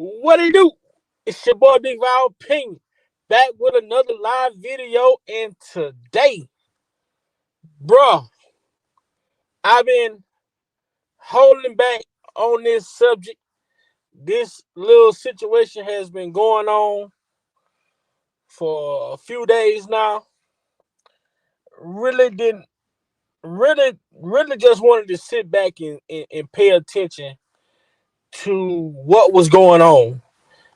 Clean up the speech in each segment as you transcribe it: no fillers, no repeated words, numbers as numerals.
What it do? It's your boy Big Val Ping back with another live video. And today, bruh, I've been holding back on this subject. This little situation has been going on for a few days now. Really didn't, really just wanted to sit back and pay attention to what was going on.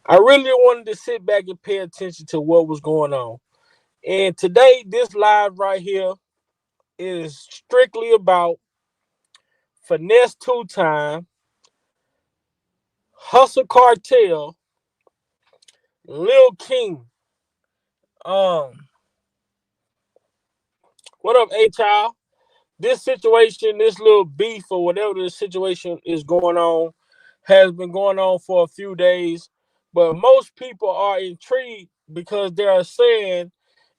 I really wanted to sit back and pay attention to what was going on. And today, this live right here is strictly about Finesse Two Time, Hustle Cartel, Lil King. Um, what up, H-Child? This situation, this little beef or whatever the situation is going on, has been going on for a few days. But most people are intrigued because they are saying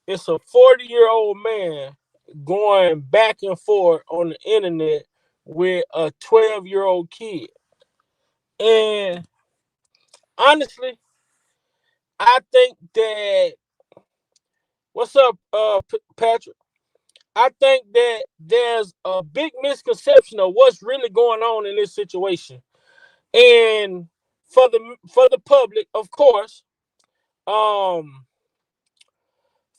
it's a 40-year-old man going back and forth on the internet with a 12-year-old kid. And honestly, I think that what's up, Patrick? I think that there's a big misconception of what's really going on in this situation. And for the public, of course, um,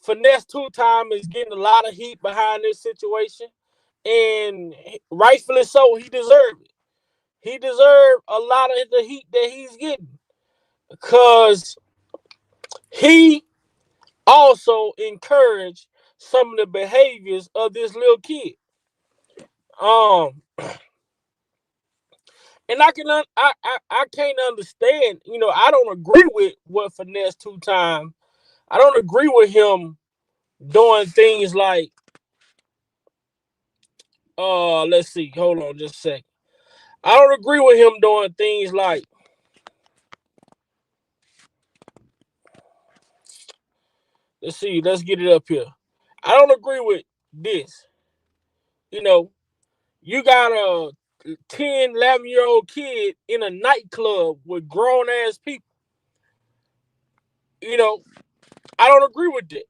Finesse Two Time is getting a lot of heat behind this situation, and rightfully so. He deserved it. He deserved a lot of the heat that he's getting because he also encouraged some of the behaviors of this little kid. Um, and I can't understand. I don't agree with what Finesse Two Time. I don't agree with him doing things like let's see, hold on just a second. I don't agree with him doing things like let's get it up here. I don't agree with this. You know, you got a 10, 11-year-old kid in a nightclub with grown ass people. You know, I don't agree with that.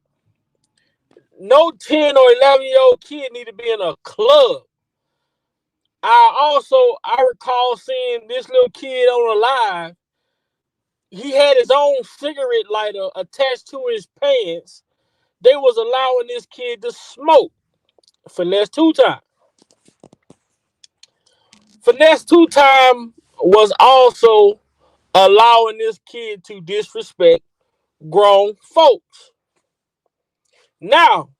No 10 or 11-year-old kid need to be in a club. I recall seeing this little kid on a live. He had his own cigarette lighter attached to his pants. They was allowing this kid to smoke. Finesse Two Time. Finesse Two Time was also allowing this kid to disrespect grown folks. Now,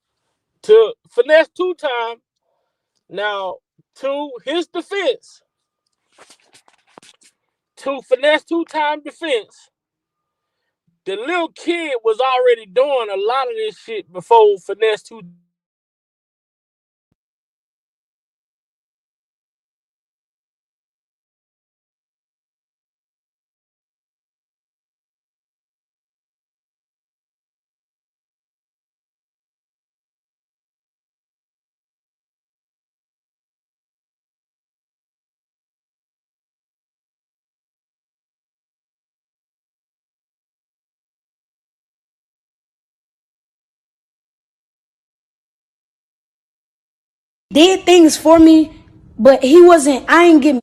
to Finesse Two Time, now to his defense, to Finesse Two Time defense, the little kid was already doing a lot of this shit before Finesse Two. Did things for me, but he wasn't. I ain't get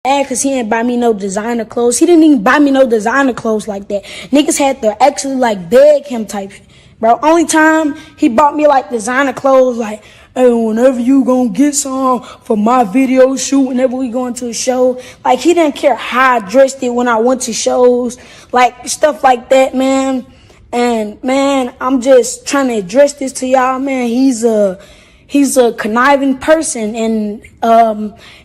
mad because he didn't buy me no designer clothes. He didn't even buy me no designer clothes like that. Niggas had to actually like beg him type shit. Bro, only time he bought me like designer clothes, like, hey, whenever you gonna get some for my video shoot, whenever we going to a show, like he didn't care how I dressed it when I went to shows, like stuff like that, man. And man, I'm just trying to address this to y'all, man. He's a conniving person, and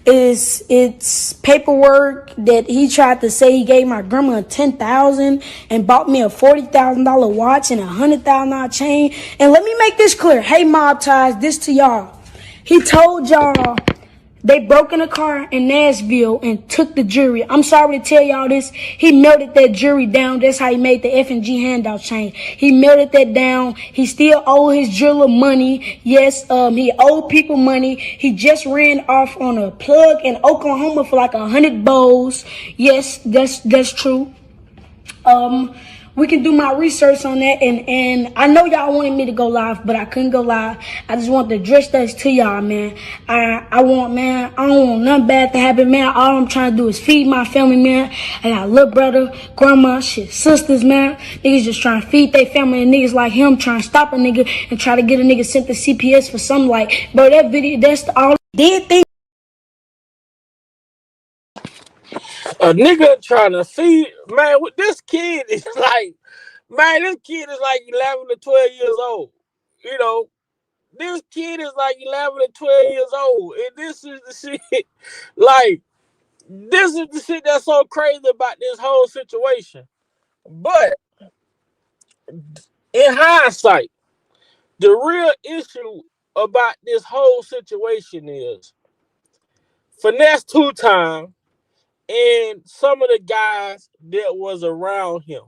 it's paperwork that he tried to say he gave my grandma $10,000 and bought me a $40,000 watch and a $100,000 chain. And let me make this clear. Hey, Mob Ties, this to y'all. He told y'all They broke in a car in Nashville and took the jury. I'm sorry to tell y'all this. He melted that jury down. That's how he made the F&G handout chain. He melted that down. He still owed his jeweler money. Yes, he owed people money. He just ran off on a plug in Oklahoma for like 100 bowls. Yes, that's true. We can do my research on that, and I know y'all wanted me to go live, but I couldn't go live. I just want to address that to y'all, man. I don't want nothing bad to happen, man. All I'm trying to do is feed my family, man. I got a little brother, grandma, shit, sisters, man. Niggas just trying to feed their family, and niggas like him trying to stop a nigga and try to get a nigga sent to CPS for something like, bro, that video, that's all did thing. A nigga trying to feed, man, this kid is like, man, this kid is like 11 to 12 years old. You know, this kid is like 11 to 12 years old. And this is the shit, like, this is the shit that's so crazy about this whole situation. But in hindsight, the real issue about this whole situation is Finesse 2 Time and some of the guys that was around him.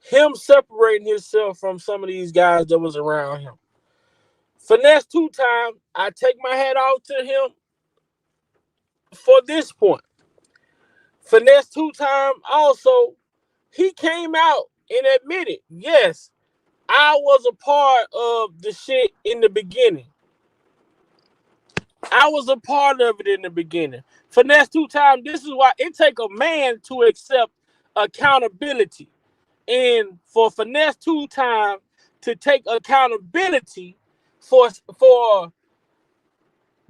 Him separating himself from some of these guys that was around him. Finesse 2 Time, I take my hat off to him for this point. Finesse 2 Time also, he came out and admitted, yes, I was a part of the shit in the beginning. I was a part of it in the beginning. Finesse 2 Time, this is why it take a man to accept accountability. And for Finesse 2 Time to take accountability for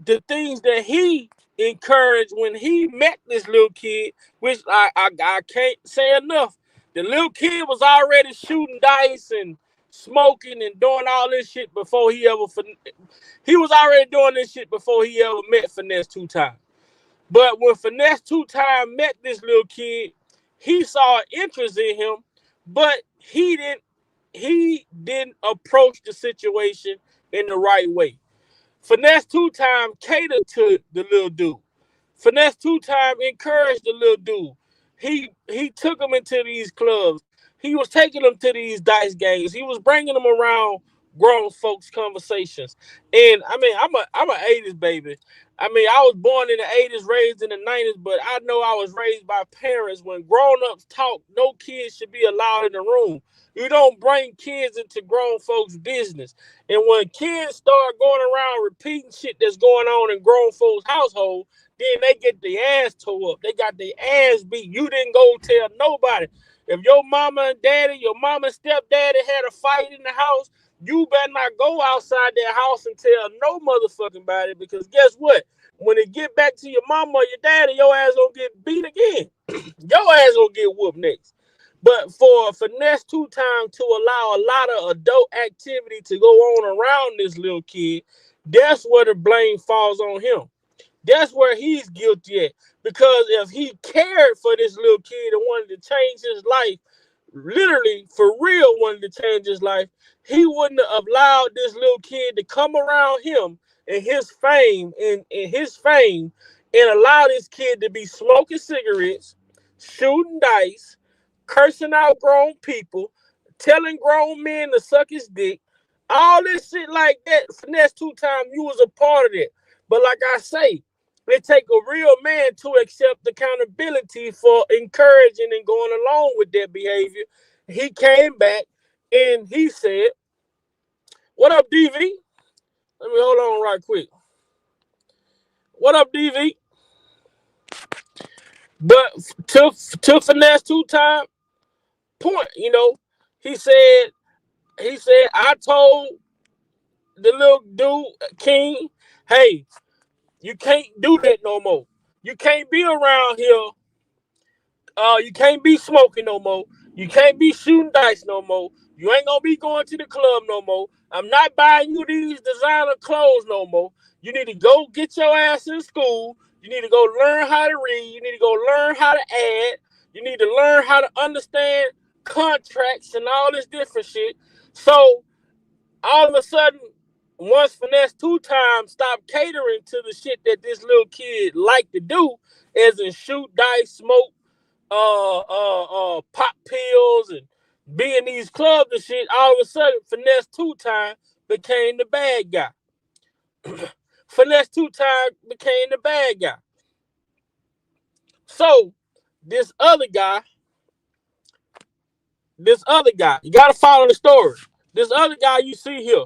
the things that he encouraged when he met this little kid, which I can't say enough. The little kid was already shooting dice and smoking and doing all this shit before he was already doing this shit before he ever met Finesse 2 Time. But when Finesse 2 Time met this little kid, he saw interest in him, but he didn't approach the situation in the right way. Finesse 2 Time catered to the little dude. Finesse 2 Time encouraged the little dude. He took him into these clubs. He was taking them to these dice games. He was bringing them around grown folks' conversations. And I mean, I'm a 80s baby. I mean, I was born in the 80s, raised in the 90s, but I know I was raised by parents. When grown-ups talk, no kids should be allowed in the room. You don't bring kids into grown folks' business. And when kids start going around repeating shit that's going on in grown folks' household, then they get their ass tore up. They got their ass beat. You didn't go tell nobody. If your mama and daddy, your mama and stepdaddy had a fight in the house, you better not go outside their house and tell no motherfucking body, because guess what? When it get back to your mama or your daddy, your ass gonna get beat again. Your ass gonna get whooped next. But for Finesse 2 Time to allow a lot of adult activity to go on around this little kid, that's where the blame falls on him. That's where he's guilty at. Because if he cared for this little kid and wanted to change his life, literally for real wanted to change his life, he wouldn't have allowed this little kid to come around him and his fame and allow this kid to be smoking cigarettes, shooting dice, cursing out grown people, telling grown men to suck his dick, all this shit like that. Finesse 2 Time, you was a part of it. But like I say, it take a real man to accept accountability for encouraging and going along with that behavior. He came back and he said, "What up, DV? Let me hold on right quick. What up, DV?" But to Finesse 2 Time point, he said, I told the little dude, King, hey, you can't do that no more. You can't be around here. You can't be smoking no more. You can't be shooting dice no more. You ain't gonna be going to the club no more. I'm not buying you these designer clothes no more. You need to go get your ass in school. You need to go learn how to read. You need to go learn how to add. You need to learn how to understand contracts and all this different shit. So all of a sudden, once Finesse two times stopped catering to the shit that this little kid liked to do, as in shoot dice, smoke, pop pills, and be in these clubs and shit, all of a sudden Finesse two time became the bad guy. Finesse two time became the bad guy. So this other guy, you gotta follow the story. This other guy you see here.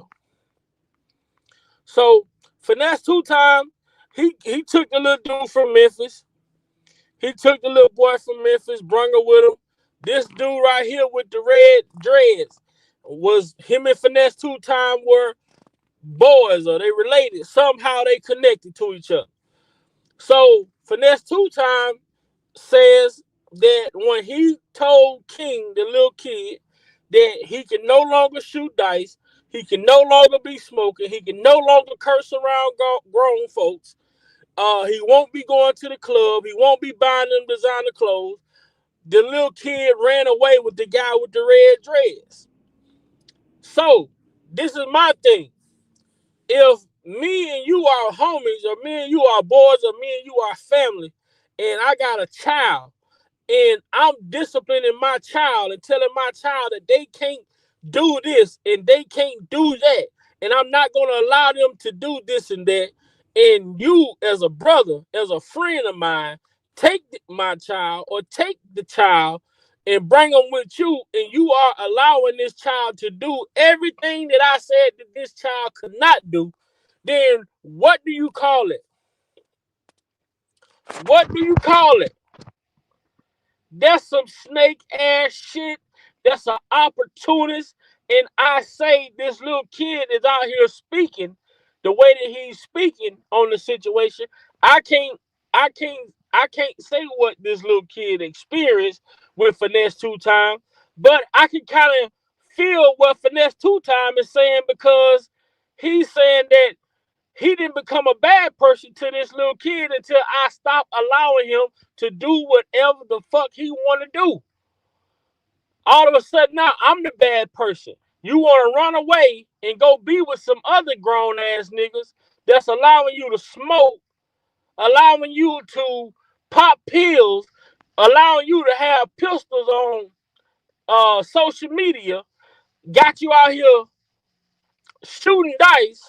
So Finesse two time, he took the little dude from Memphis. He took the little boy from Memphis, brung her with him. This dude right here with the red dreads was him and Finesse two time were boys, or they related. Somehow they connected to each other. So Finesse two time says that when he told King, the little kid, that he can no longer shoot dice, he can no longer be smoking, he can no longer curse around grown folks, he won't be going to the club, he won't be buying them designer clothes, the little kid ran away with the guy with the red dreads. So this is my thing. If me and you are homies, or me and you are boys, or me and you are family, and I got a child, and I'm disciplining my child and telling my child that they can't do this and they can't do that, and I'm not going to allow them to do this and that, and you as a brother, as a friend of mine, take my child or take the child and bring them with you, and you are allowing this child to do everything that I said that this child could not do, then what do you call it? What do you call it? That's some snake ass shit. That's an opportunist. And I say this little kid is out here speaking the way that he's speaking on the situation. I can't, I can't say what this little kid experienced with Finesse two time, but I can kind of feel what Finesse two time is saying, because he's saying that he didn't become a bad person to this little kid until I stopped allowing him to do whatever the fuck he want to do. All of a sudden now I'm the bad person. You want to run away and go be with some other grown ass niggas that's allowing you to smoke, allowing you to pop pills, allowing you to have pistols on social media, got you out here shooting dice.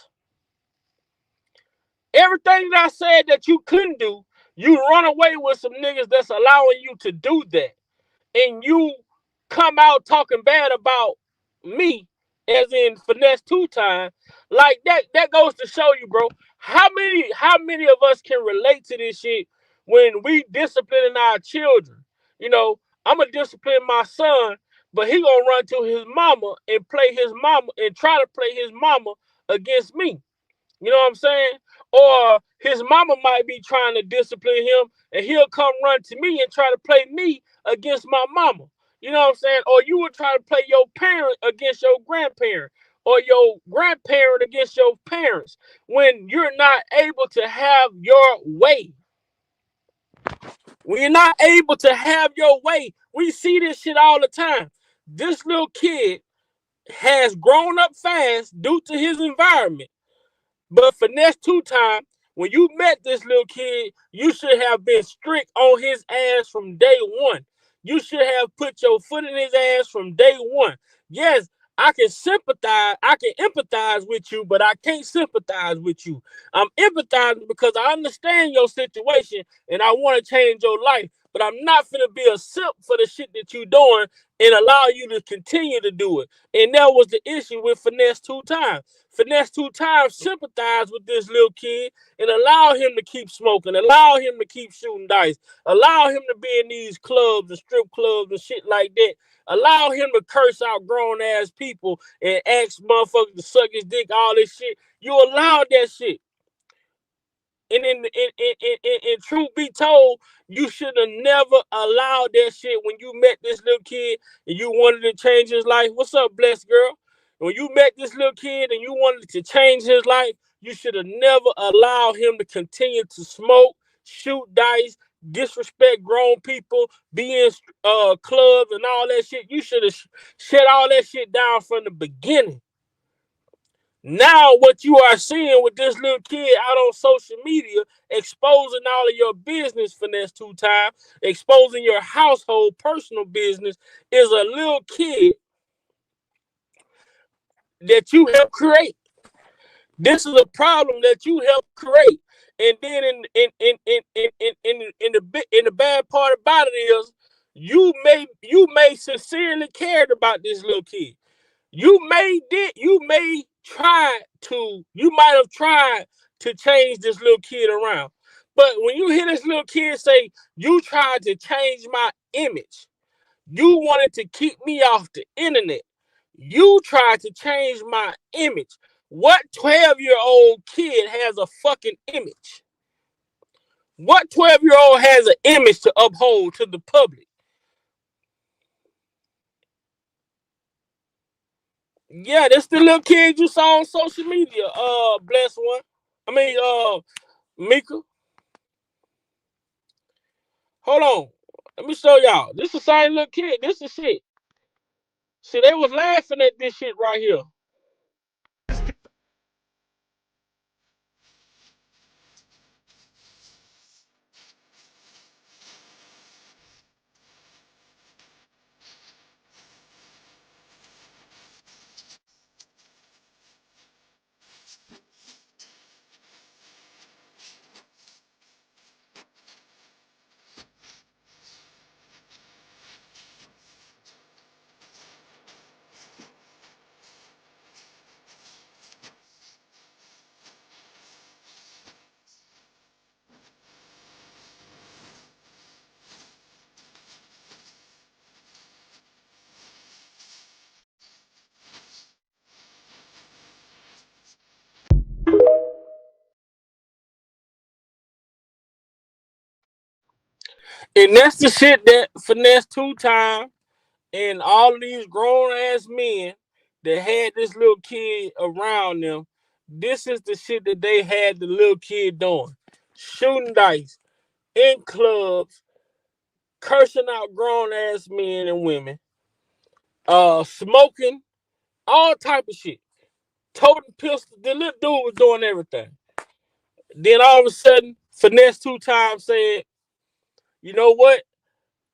Everything that I said that you couldn't do, you run away with some niggas that's allowing you to do that. And you come out talking bad about me, as in Finesse two time. Like that goes to show you, bro, how many of us can relate to this shit when we disciplining our children. You know, I'ma discipline my son, but he gonna run to his mama and play his mama and try to play his mama against me. You know what I'm saying? Or his mama might be trying to discipline him, and he'll come run to me and try to play me against my mama. You know what I'm saying? Or you would try to play your parent against your grandparent, or your grandparent against your parents, when you're not able to have your way. When you're not able to have your way, we see this shit all the time. This little kid has grown up fast due to his environment. But Finesse two time, when you met this little kid, you should have been strict on his ass from day one. You should have put your foot in his ass from day one. Yes, I can sympathize, I can empathize with you, but I can't sympathize with you. I'm empathizing because I understand your situation and I want to change your life. But I'm not finna be a simp for the shit that you doing and allow you to continue to do it. And that was the issue with Finesse two times. Finesse two times sympathized with this little kid and allow him to keep smoking, allow him to keep shooting dice, allow him to be in these clubs and strip clubs and shit like that, allow him to curse out grown ass people and ask motherfuckers to suck his dick, all this shit. You allowed that shit. And in truth be told, you should have never allowed that shit when you met this little kid and you wanted to change his life. What's up, blessed girl? When you met this little kid and you wanted to change his life, you should have never allowed him to continue to smoke, shoot dice, disrespect grown people, be in clubs and all that shit. You should have shut all that shit down from the beginning. Now, what you are seeing with this little kid out on social media, exposing all of your business, Finesse two time, exposing your household personal business, is a little kid that you help create. This is a problem that you help create. And then in the bad part about it is you may sincerely cared about this little kid. You might have tried to change this little kid around. But when you hear this little kid say, you tried to change my image, you wanted to keep me off the internet, you tried to change my image. What 12-year-old kid has a fucking image? What 12-year-old has an image to uphold to the public? Yeah, that's the little kid you saw on social media, bless one. I mean, Mika. Hold on. Let me show y'all. This is the same little kid. This is shit. See, they was laughing at this shit right here. And that's the shit that Finesse two time and all of these grown ass men that had this little kid around them. This is the shit that they had the little kid doing. Shooting dice in clubs, cursing out grown ass men and women, smoking, all type of shit. Toting pistols. The little dude was doing everything. Then all of a sudden, Finesse two times said, you know what?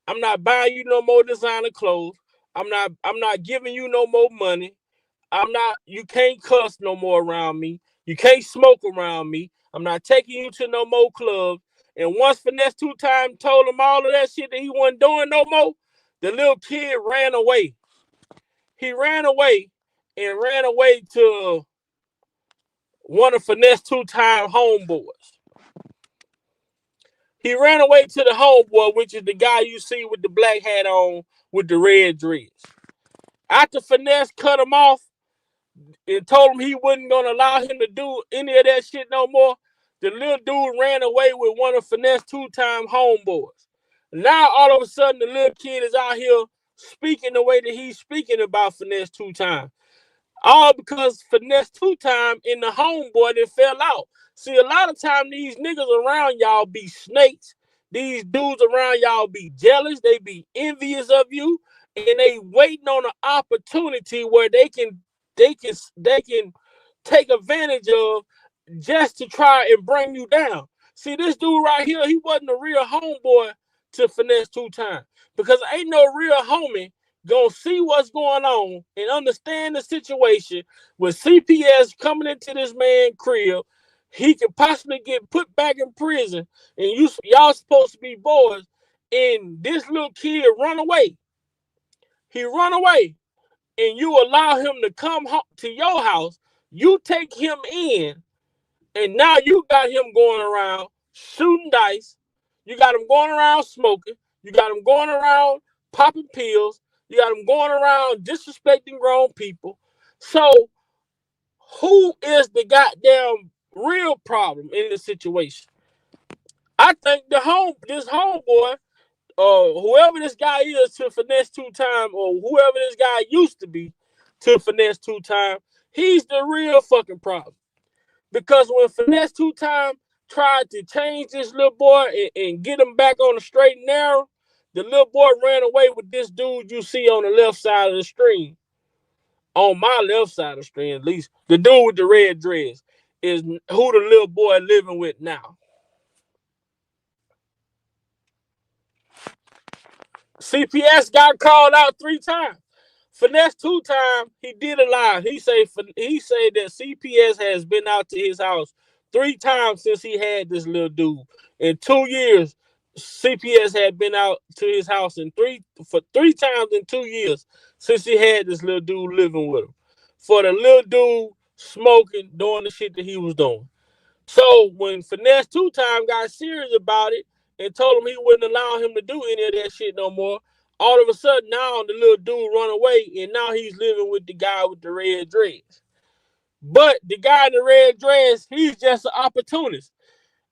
I'm not buying you no more designer clothes. I'm not giving you no more money. You can't cuss no more around me. You can't smoke around me. I'm not taking you to no more clubs. And once Finesse two times told him all of that shit that he wasn't doing no more, the little kid ran away. He ran away and ran away to one of Finesse two time homeboys. He ran away to the homeboy, which is the guy you see with the black hat on with the red dreads. After Finesse cut him off and told him he wasn't going to allow him to do any of that shit no more, the little dude ran away with one of Finesse two-time homeboys. Now, all of a sudden, the little kid is out here speaking the way that he's speaking about Finesse two-time. All because Finesse two time and the homeboy that fell out. See, a lot of time these niggas around y'all be snakes. These dudes around y'all be jealous. They be envious of you, and they waiting on an opportunity where they can take advantage of just to try and bring you down. See, this dude right here, he wasn't a real homeboy to Finesse two time because ain't no real homie gonna see what's going on and understand the situation with CPS coming into this man crib. He could possibly get put back in prison, and y'all supposed to be boys. And this little kid run away. He run away, and you allow him to come to your house. You take him in, and now you got him going around shooting dice. You got him going around smoking. You got him going around popping pills. You got him going around disrespecting grown people. So who is the goddamn real problem in this situation? I think this homeboy, whoever this guy is to Finesse two time, or whoever this guy used to be to Finesse two time, he's the real fucking problem. Because when Finesse two time tried to change this little boy and get him back on the straight and narrow, the little boy ran away with this dude you see on the left side of the stream. on my left side of the street at least, the dude with the red dress is who the little boy living with now. CPS got called out 3 times. Finesse 2 times. He did a lie. He said that CPS has been out to his house 3 times since he had this little dude. In 2 years, CPS had been out to his house for 3 times in 2 years since he had this little dude living with him. For the little dude smoking, doing the shit that he was doing. So when Finesse 2 times got serious about it and told him he wouldn't allow him to do any of that shit no more, all of a sudden now the little dude run away and now he's living with the guy with the red dress. But the guy in the red dress, he's just an opportunist.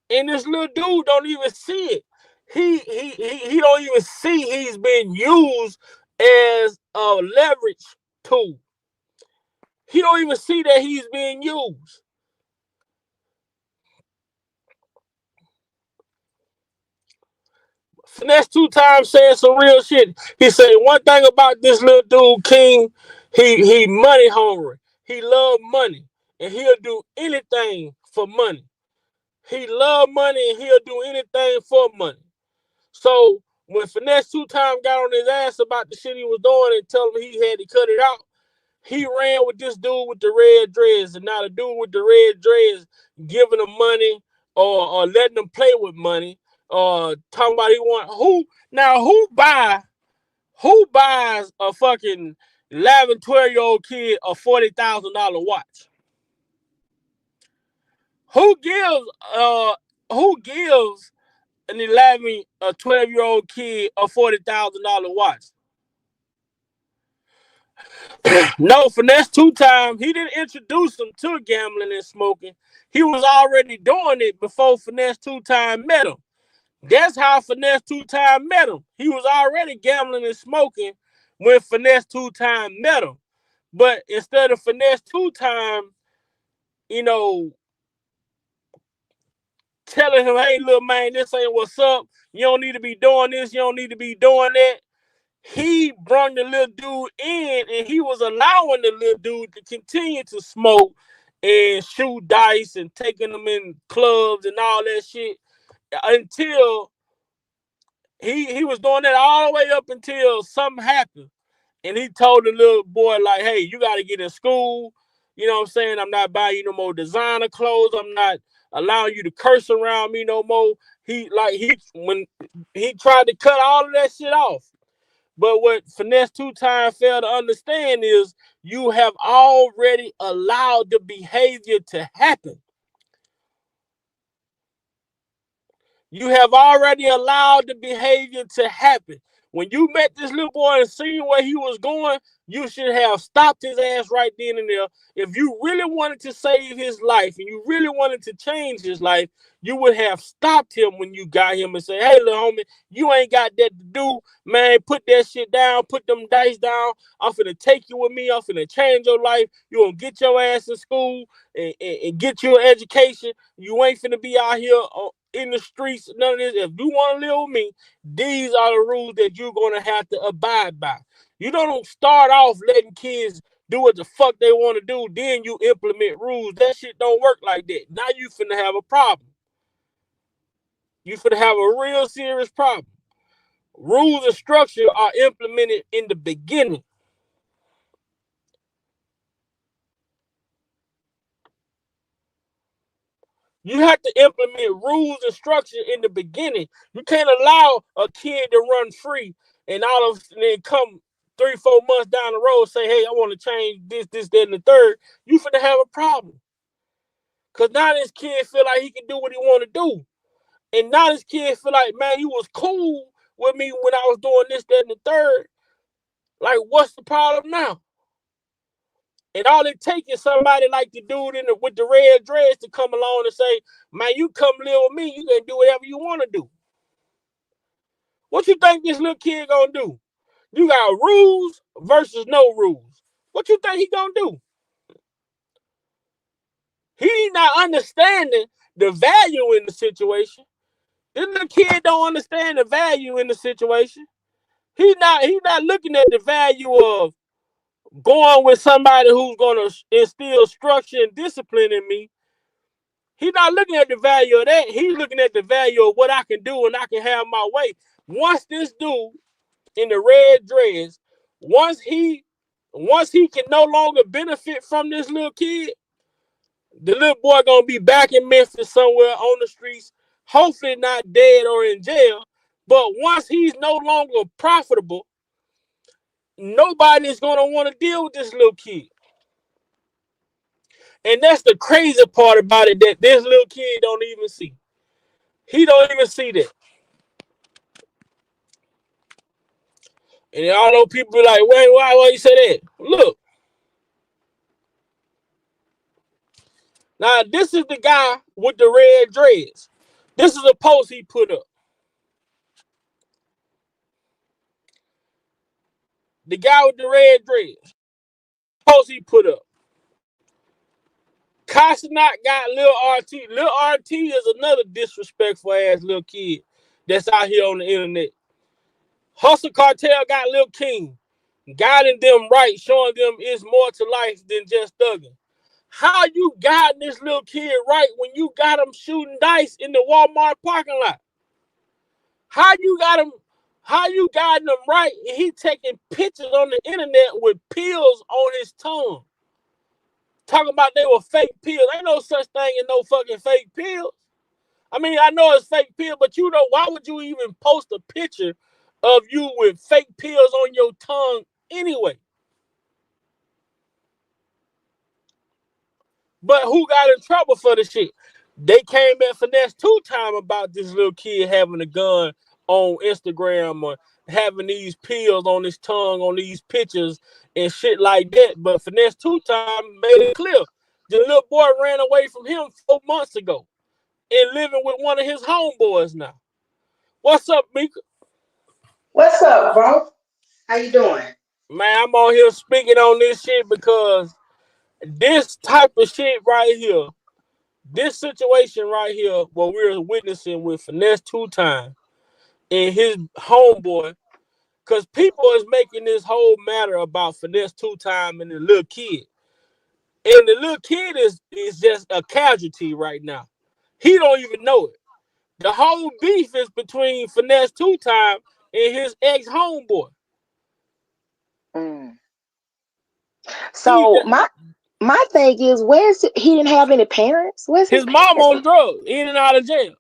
And this little dude don't even see it. He don't even see he's been used as a leverage tool. He don't even see that he's being used. Finesse 2 times saying some real shit. He said one thing about this little dude, King, he money hungry. He love money. And he'll do anything for money. He love money and he'll do anything for money. So when Finesse 2 times got on his ass about the shit he was doing and told him he had to cut it out, he ran with this dude with the red dreads. And now the dude with the red dreads giving him money or letting him play with money. Talking about who buys a fucking 11, 12-year-old kid a $40,000 watch? Who gives an 11 or 12-year-old kid a $40,000 watch? No, Finesse 2 times, he didn't introduce him to gambling and smoking. He was already doing it before Finesse 2 times met him. That's how Finesse 2 times met him. He was already gambling and smoking when Finesse 2 times met him. But instead of Finesse 2 times, telling him, hey, little man, this ain't what's up. You don't need to be doing this. You don't need to be doing that. He brought the little dude in and he was allowing the little dude to continue to smoke and shoot dice and taking them in clubs and all that shit until he was doing that all the way up until something happened. And he told the little boy, like, hey, you got to get in school. You know what I'm saying? I'm not buying you no more designer clothes. I'm not allowing you to curse around me no more. When he tried to cut all of that shit off. But what Finesse 2 times failed to understand is you have already allowed the behavior to happen. You have already allowed the behavior to happen. When you met this little boy and seen where he was going, you should have stopped his ass right then and there. If you really wanted to save his life and you really wanted to change his life, you would have stopped him when you got him and say, hey, little homie, you ain't got that to do. Man, put that shit down. Put them dice down. I'm finna take you with me. I'm finna change your life. You gonna get your ass in school and get your education. You ain't finna be out here in the streets. None of this. If you want to live with me, these are the rules that you're going to have to abide by. You don't start off letting kids do what the fuck they want to do, then you implement rules. That shit don't work like that. Now you finna have a problem. You finna have a real serious problem. Rules and structure are implemented in the beginning. You have to implement rules and structure in the beginning. You can't allow a kid to run free and all of then come 3-4 months down the road say, hey, I want to change this, that, and the third. You finna have a problem. Because now this kid feel like he can do what he want to do. And now this kid feel like, man, you was cool with me when I was doing this, that, and the third. Like, what's the problem now? And all it takes is somebody like the dude with the red dreads to come along and say, man, you come live with me, you can do whatever you want to do. What you think this little kid gonna do? You got rules versus no rules. What you think he gonna do? He not understanding the value in the situation. This little kid don't understand the value in the situation. He not looking at the value of going with somebody who's gonna instill structure and discipline in me. He's not looking at the value of that. He's looking at the value of what I can do and I can have my way. Once this dude in the red dress, once he can no longer benefit from this little kid, the little boy gonna be back in Memphis somewhere on the streets, hopefully not dead or in jail. But once he's no longer profitable, nobody's gonna want to deal with this little kid. And that's the crazy part about it, that this little kid don't even see. He don't even see that. And all those people be like, wait, why you say that? Look. Now, this is the guy with the red dreads. This is a post he put up. The guy with the red dreads. Post he put up. Casanat got Lil RT. Lil RT is another disrespectful ass little kid that's out here on the internet. Hustle Cartel got Lil King, guiding them right, showing them it's more to life than just thugging. How you guiding this little kid right when you got him shooting dice in the Walmart parking lot? How you guiding him right and he taking pictures on the internet with pills on his tongue? Talking about they were fake pills. Ain't no such thing as no fucking fake pills. I mean, I know it's fake pills, but you know, why would you even post a picture of you with fake pills on your tongue anyway? But who got in trouble for the shit? They came at Finesse 2 times about this little kid having a gun on Instagram or having these pills on his tongue on these pictures and shit like that. But Finesse 2 times made it clear. The little boy ran away from him 4 months ago and living with one of his homeboys now. What's up, Mika? What's up, bro? How you doing? Man, I'm on here speaking on this shit because this type of shit right here, this situation right here, what we're witnessing with Finesse 2 times and his homeboy, because people is making this whole matter about Finesse 2 times and the little kid. And the little kid is just a casualty right now. He don't even know it. The whole beef is between Finesse 2 times and his ex homeboy. Mm. He So my thing is, he didn't have any parents? Where's his his mom parents? on drugs, in and out of jail.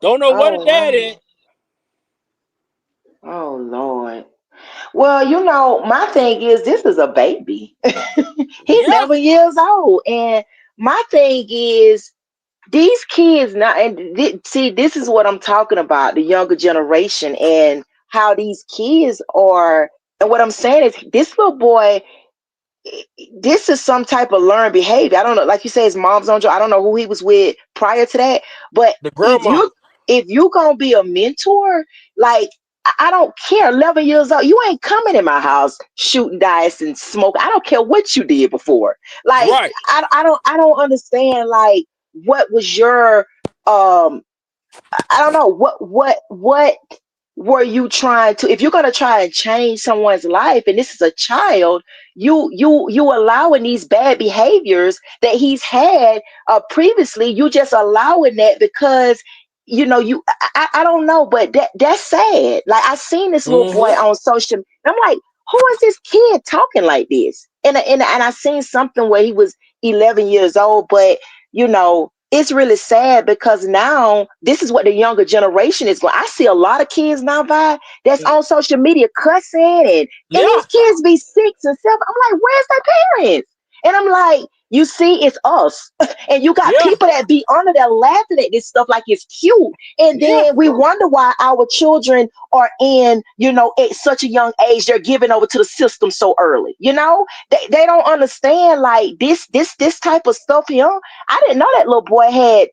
Don't know where the Oh dad wow. is. Oh Lord. Well, my thing is, this is a baby. He's Yeah. 11 years old, and my thing is, these kids now, and see, this is what I'm talking about, the younger generation and how these kids are. And what I'm saying is, this little boy, this is some type of learned behavior. I don't know, like you say, his mom's on. I don't know who he was with prior to that, but The if grandma. you if you gonna be a mentor, like I don't care. 11 years old, you ain't coming in my house shooting dice and smoke. I don't care what you did before. Like Right. I don't understand. Like what was your I don't know what were you trying to, if you're going to try and change someone's life and this is a child, you allowing these bad behaviors that he's had previously, you just allowing that because I don't know, but that's sad. Like I seen this little boy Mm-hmm. on social, I'm like, who is this kid talking like this? And I seen something where he was 11 years old, but it's really sad because now this is what the younger generation is going. I see a lot of kids now, that's on social media cussing, and Yeah. these kids be 6 and 7. I'm like, where's their parents? And I'm like, you see, it's us. And you got Yeah. people that be under there laughing at this stuff like it's cute. And Yeah. then we wonder why our children are at such a young age, they're giving over to the system so early. They don't understand like this type of stuff here. I didn't know that little boy had,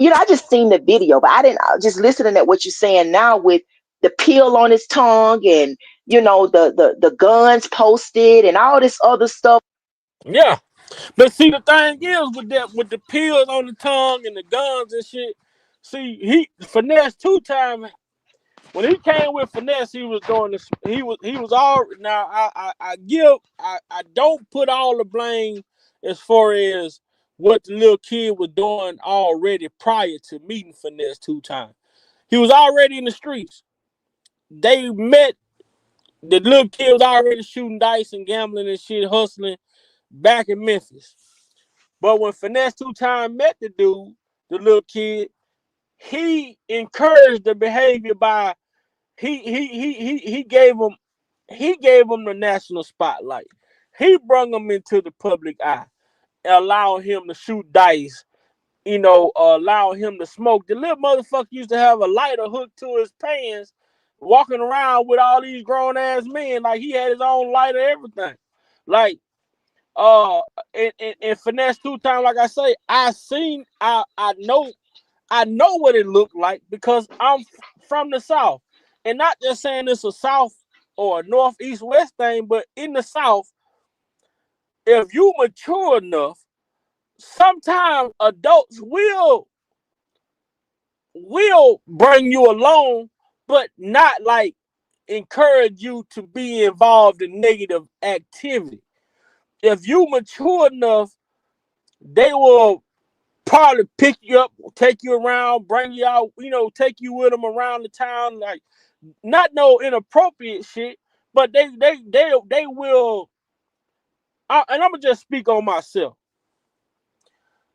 I just seen the video, but I didn't, just listening at what you're saying now with the pill on his tongue and, the guns posted and all this other stuff. Yeah. But see, the thing is with that, with the pills on the tongue and the guns and shit. See, he Finesse 2 times. When he came with Finesse, he was doing this. He was all now. I don't put all the blame as far as what the little kid was doing already prior to meeting Finesse 2 times. He was already in the streets. They met. The little kid was already shooting dice and gambling and shit, hustling back in Memphis. But when Finesse 2 times met the dude, the little kid, he encouraged the behavior by he gave him the national spotlight. He brought him into the public eye, allowing him to shoot dice. Allowing him to smoke. The little motherfucker used to have a lighter hooked to his pants, walking around with all these grown ass men. Like he had his own lighter, everything. Like uh, and Finesse 2 times. Like I say, I know what it looked like because I'm from the South. And not just saying it's a South or a North, East, West thing, but in the South, if you mature enough, sometimes adults will bring you along, but not like encourage you to be involved in negative activity. If you mature enough, they will probably pick you up, take you around, bring you out, take you with them around the town, like not no inappropriate shit, but they will. And I'm gonna just speak on myself.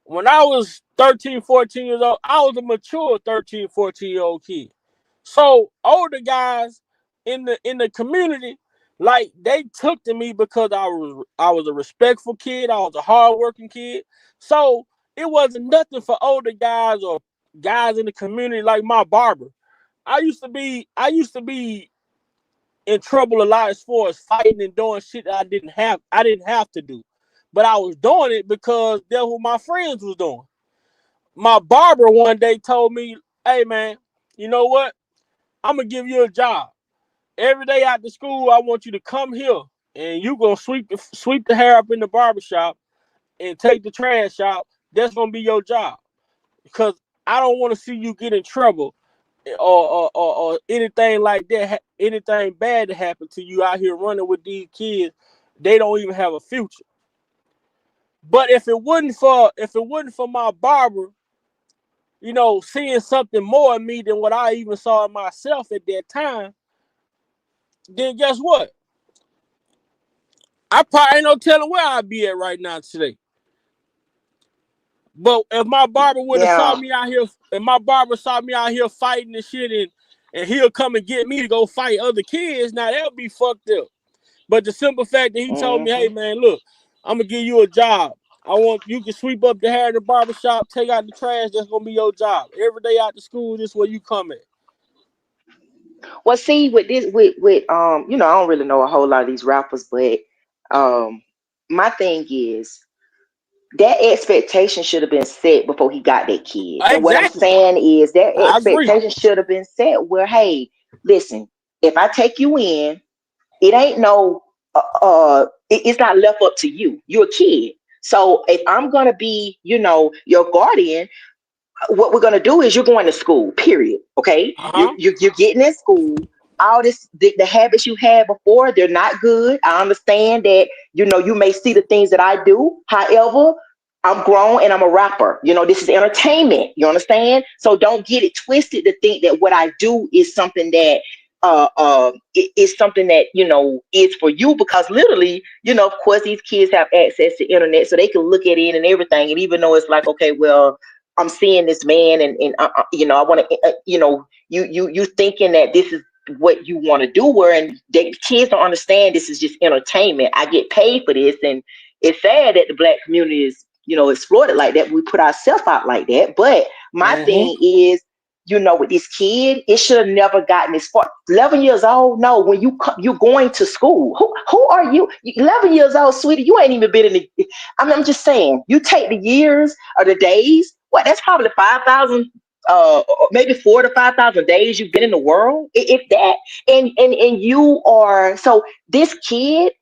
When I was 13, 14 years old, I was a mature 13, 14-year-old kid. So older guys in the community, like they took to me because I was a respectful kid, I was a hardworking kid. So it wasn't nothing for older guys or guys in the community like my barber. I used to be in trouble a lot as far as fighting and doing shit that I didn't have to do. But I was doing it because that's what my friends was doing. My barber one day told me, "Hey man, you know what? I'm gonna give you a job. Every day after school, I want you to come here and you gonna sweep the hair up in the barbershop and take the trash out. That's gonna be your job. Because I don't want to see you get in trouble or anything like that, anything bad to happen to you out here running with these kids. They don't even have a future." But if it wasn't for my barber, seeing something more in me than what I even saw in myself at that time, then guess what? I probably ain't no telling where I'd be at right now today. But if my barber would have saw Yeah. me out here, if my barber saw me out here fighting and shit, and he'll come and get me to go fight other kids, now that would be fucked up. But the simple fact that he told me, "Hey Mm-hmm. man, look, I'm gonna give you a job. I want you can sweep up the hair in the barber shop, take out the trash. That's gonna be your job. Every day after school, this is where you come at." Well, see, with this, I don't really know a whole lot of these rappers, but um, my thing is that expectation should have been set before he got that kid. And what I'm Exactly. saying is that I agree. expectation should have been set where, hey, listen, if I take you in, it ain't no, it's not left up to you. You're a kid. So if I'm gonna be, your guardian, what we're gonna do is you're going to school. Period. Okay, Uh-huh. you're getting in school. All this, the habits you had before, they're not good. I understand that. You may see the things that I do. However, I'm grown and I'm a rapper. This is entertainment. You understand? So don't get it twisted to think that what I do is something that is something that is for you, because literally, of course, these kids have access to internet, so they can look at it and everything. And even though it's like, okay, well, I'm seeing this man, and I want to, you thinking that this is what you want to do, where and the kids don't understand this is just entertainment. I get paid for this, and it's sad that the black community is, exploited like that. We put ourselves out like that. But my Mm-hmm. thing is, with this kid, it should have never gotten this far. 11 years old, no. When you're going to school, who are you? 11 years old, sweetie. You ain't even been in the. I'm just saying. You take the years or the days. What? That's probably 5,000. Maybe 4 to 5,000 days you've been in the world, if that. And you are, so this kid,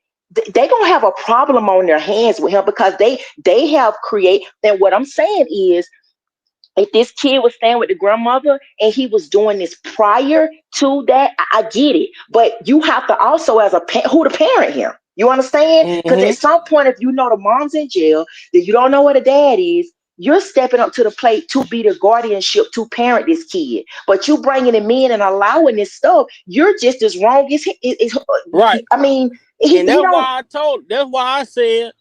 they gonna have a problem on their hands with him, because they have create. And what I'm saying is, If this kid was staying with the grandmother and he was doing this prior to that, I get it. But you have to also, as a who the parent here. You understand? Because Mm-hmm. at some point, if you know the mom's in jail, that you don't know what the dad is, you're stepping up to the plate to be the guardianship to parent this kid. But you bringing him in and allowing this stuff, you're just as wrong as Right. I mean, And he don't. that's why I said,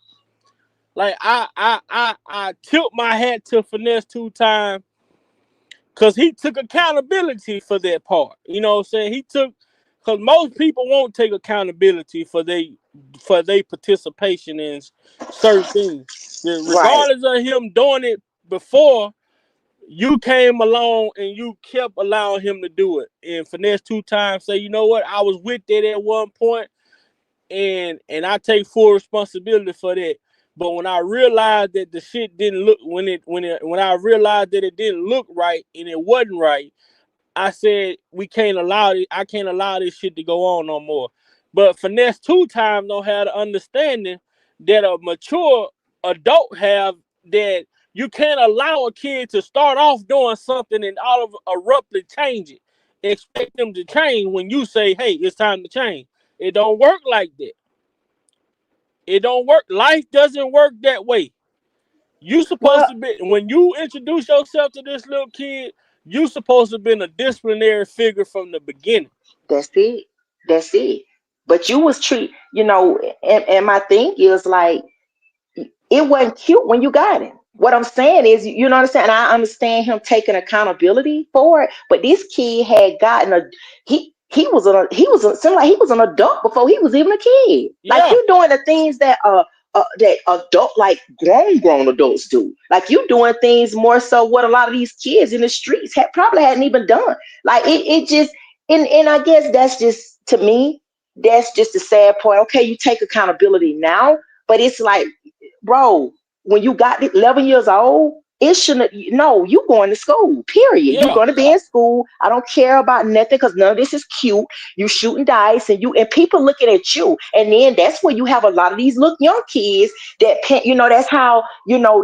like, I tilt my hat to Finesse 2 Times, because he took accountability for that part. You know what I'm saying? Because most people won't take accountability for their participation in certain things. Right. Regardless of him doing it before, you came along and you kept allowing him to do it. And Finesse 2 Times say, you know what? I was with that at one point, and I take full responsibility for that. But when I realized that the shit didn't look when I realized that it didn't look right and it wasn't right, I said we can't allow it. I can't allow this shit to go on no more. But Finesse 2 Times know how to understanding that a mature adult have, that you can't allow a kid to start off doing something and all of abruptly change it. Expect them to change when you say, "Hey, it's time to change." It don't work like that. It don't work. Life doesn't work that way. You supposed Well, to be, when you introduce yourself to this little kid, you supposed to have been a disciplinary figure from the beginning. that's it. That's it. But you was and my thing is like it wasn't cute when you got him. What I'm saying is, you know what I'm saying? I understand him taking accountability for it, but this kid had gotten seemed like he was an adult before he was even a kid. Like Yeah. you doing the things that adult like grown adults do. Like you doing things more so what a lot of these kids in the streets probably hadn't even done. Like it just and I guess that's just to me that's just the sad point. Okay, you take accountability now, but it's like bro, when you got 11 years old, it shouldn't. No, you going to school. Period. You're Yeah. going to be in school. I don't care about nothing because none of this is cute. You shooting dice and people looking at you, and then that's where you have a lot of these look young kids that's how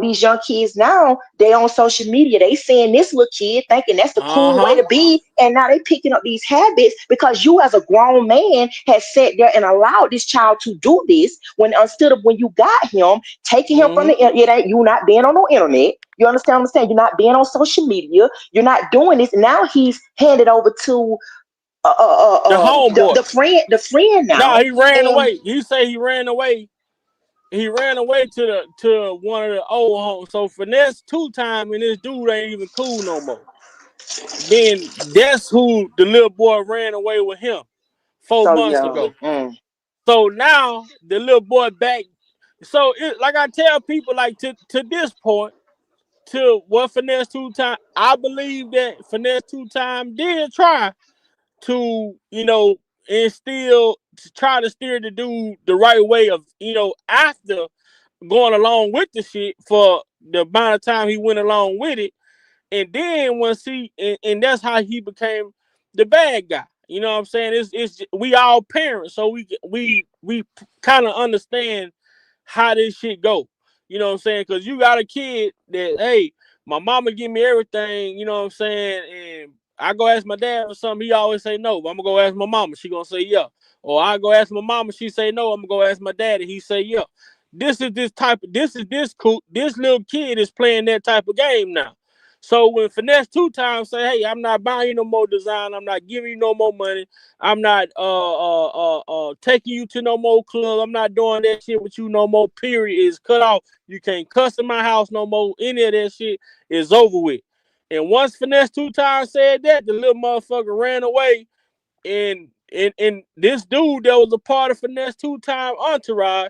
these young kids now they on social media. They seeing this little kid thinking that's the cool way Uh-huh. to be, and now they picking up these habits because you as a grown man has sat there and allowed this child to do this instead of when you got him taking him from Mm-hmm. the internet, you not being on no internet. You understand what I'm saying? You're not being on social media. You're not doing this. Now he's handed over to The homeboy. the friend Nah, now. he ran And away. You say he ran away. He ran away to one of the old homes. So Finesse 2 Times and this dude ain't even cool no more. Then that's who the little boy ran away with him four so months yeah, ago. So now the little boy back. So like I tell people, like to this point, to what Finesse 2 Times, I believe that Finesse 2 Times did try to, instill, to try to steer the dude the right way of, after going along with the shit for the amount of time he went along with it. And then and that's how he became the bad guy. You know what I'm saying? It's we all parents, so we kind of understand how this shit go. You know what I'm saying? Because you got a kid that, hey, my mama give me everything. You know what I'm saying? And I go ask my dad for something, he always say no. But I'm gonna go ask my mama, she gonna say yeah. Or I go ask my mama, she say no. I'm gonna go ask my daddy, he say yeah. This little kid is playing that type of game now. So when Finesse 2 Times say, "Hey, I'm not buying you no more design. I'm not giving you no more money. I'm not taking you to no more club. I'm not doing that shit with you no more. Period. Is cut off. You can't cuss in my house no more. Any of that shit is over with." And once Finesse 2 Times said that, the little motherfucker ran away. And this dude that was a part of Finesse 2 Times entourage,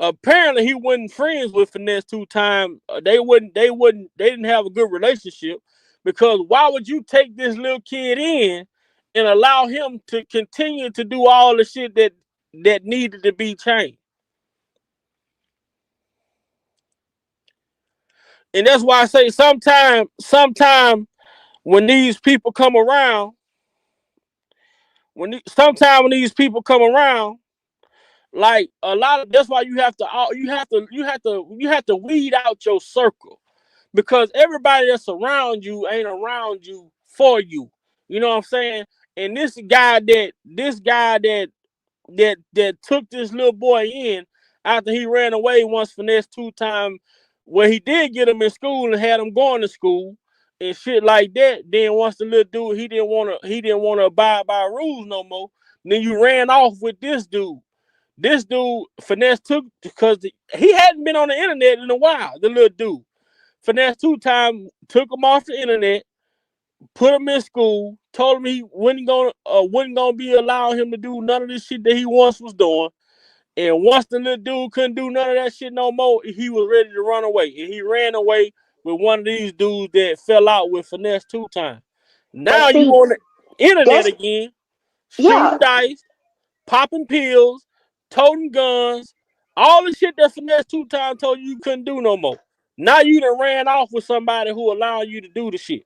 apparently he wasn't friends with Finesse 2 Times. They didn't have a good relationship, because why would you take this little kid in and allow him to continue to do all the shit that needed to be changed? And that's why I say sometime when these people come around, sometime when these people come around, like a lot of, that's why you have to weed out your circle. because everybody that's around you ain't around you for you. You know what I'm saying? And this guy that took this little boy in after he ran away once Finesse 2 times, where he did get him in school and had him going to school and shit like that. Then once the little dude he didn't wanna abide by rules no more. Then you ran off with this dude. This dude Finesse took because he hadn't been on the internet in a while. The little dude Finesse 2 times took him off the internet, put him in school, told him he wasn't gonna be allowing him to do none of this shit that he once was doing. And once the little dude couldn't do none of that shit no more, he was ready to run away. And he ran away with one of these dudes that fell out with Finesse 2 times. And Now you see, on the internet that's again, yeah. shooting dice, popping pills, toting guns, all the shit that Finesse 2 times told you couldn't do no more. Now you done ran off with somebody who allowing you to do the shit.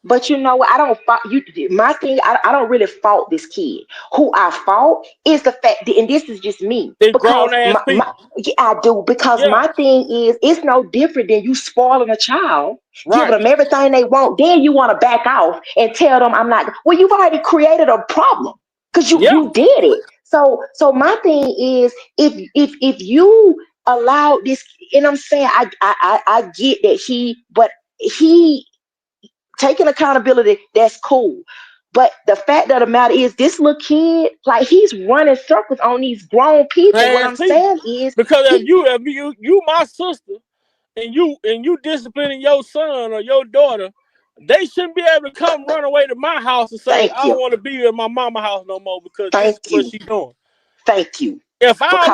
But you know what? I don't fault you. My thing, I don't really fault this kid. Who I fault is the fact that, and this is just me, They because grown ass people. yeah, I do, because Yeah, my thing is, it's no different than you spoiling a child, giving right. them everything they want. Then you want to back off and tell them I'm not. Well, you've already created a problem because Yeah. you did it. So my thing is, if you allow this, and I'm saying I get that but he taking accountability, that's cool. But the fact of the matter is, this little kid, like, he's running circles on these grown people. What Ass I'm people. saying is, Because if he, you my sister and you disciplining your son or your daughter, they shouldn't be able to come run away to my house and say, thank I don't you, want to be in my mama house no more because this is thank what you, she doing. thank you, If I because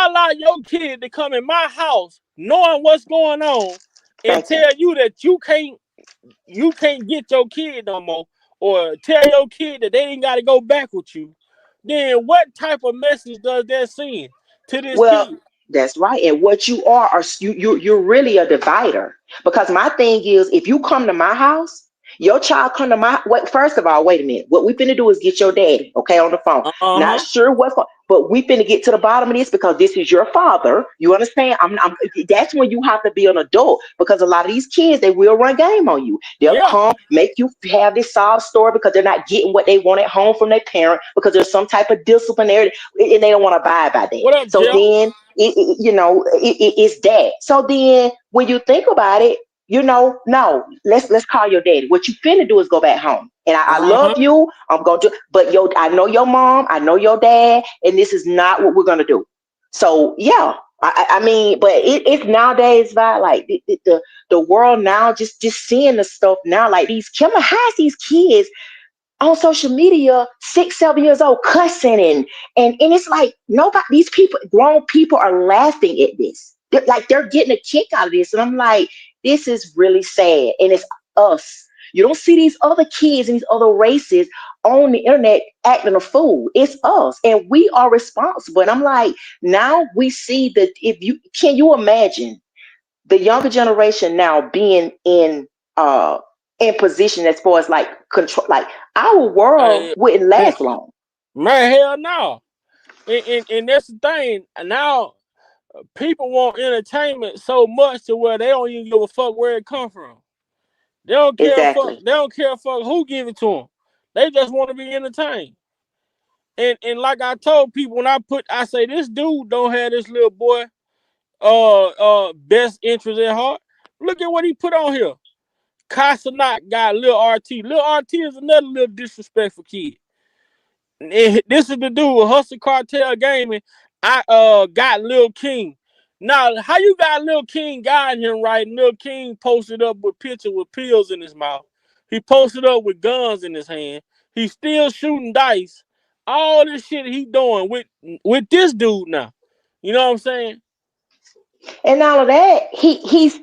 allow your kid to come in my house knowing what's going on and thank you. tell you that you can't get your kid no more, or tell your kid that they ain't got to go back with you, then what type of message does that send to this Well, kid? that's right. And what you are you're really a divider. Because my thing is, if you come to my house, your child come to my wait. First of all, wait a minute. What we finna do is get your daddy, okay, on the phone. Uh Not huh. sure but we finna get to the bottom of this because this is your father. You understand? That's when you have to be an adult, because a lot of these kids, they will run game on you. They'll Yeah. come make you have this sob story because they're not getting what they want at home from their parent, because there's some type of disciplinary, and they don't want to abide by that. What up, So Jeff? then it's that. So then when you think about it, no, let's call your daddy. What you finna do is go back home. And I Uh love huh. you. I'm gonna do, but I know your mom, I know your dad, and this is not what we're gonna do. So yeah, I mean, but it's nowadays, by like the world now, just seeing the stuff now, like these Kimmer has these kids on social media, 6, 7 years old, cussing, and it's like, nobody, these people, grown people, are laughing at this. They're getting a kick out of this, and I'm like, this is really sad, and it's us. You don't see these other kids and these other races on the internet acting a fool. It's us, and we are responsible. And I'm like, now we see that. If you can, you imagine the younger generation now being uh in position as far as like control, like our world Hey, wouldn't hey, last long. man, hell no. And that's the thing. Now people want entertainment so much to where they don't even give a fuck where it come from. They don't care fuck. Exactly. They don't care fuck who give it to them. They just want to be entertained. And like I told people when I say this dude don't have this little boy best interest at heart. Look at what he put on here. Casanak got Lil RT. Lil RT is another little disrespectful kid. And this is the dude with Hustle Cartel Gaming. I got Lil King. Now, how you got Lil King guiding him right? Lil King posted up with picture with pills in his mouth. He posted up with guns in his hand. He's still shooting dice. All this shit he doing with this dude now. You know what I'm saying? And all of that, he's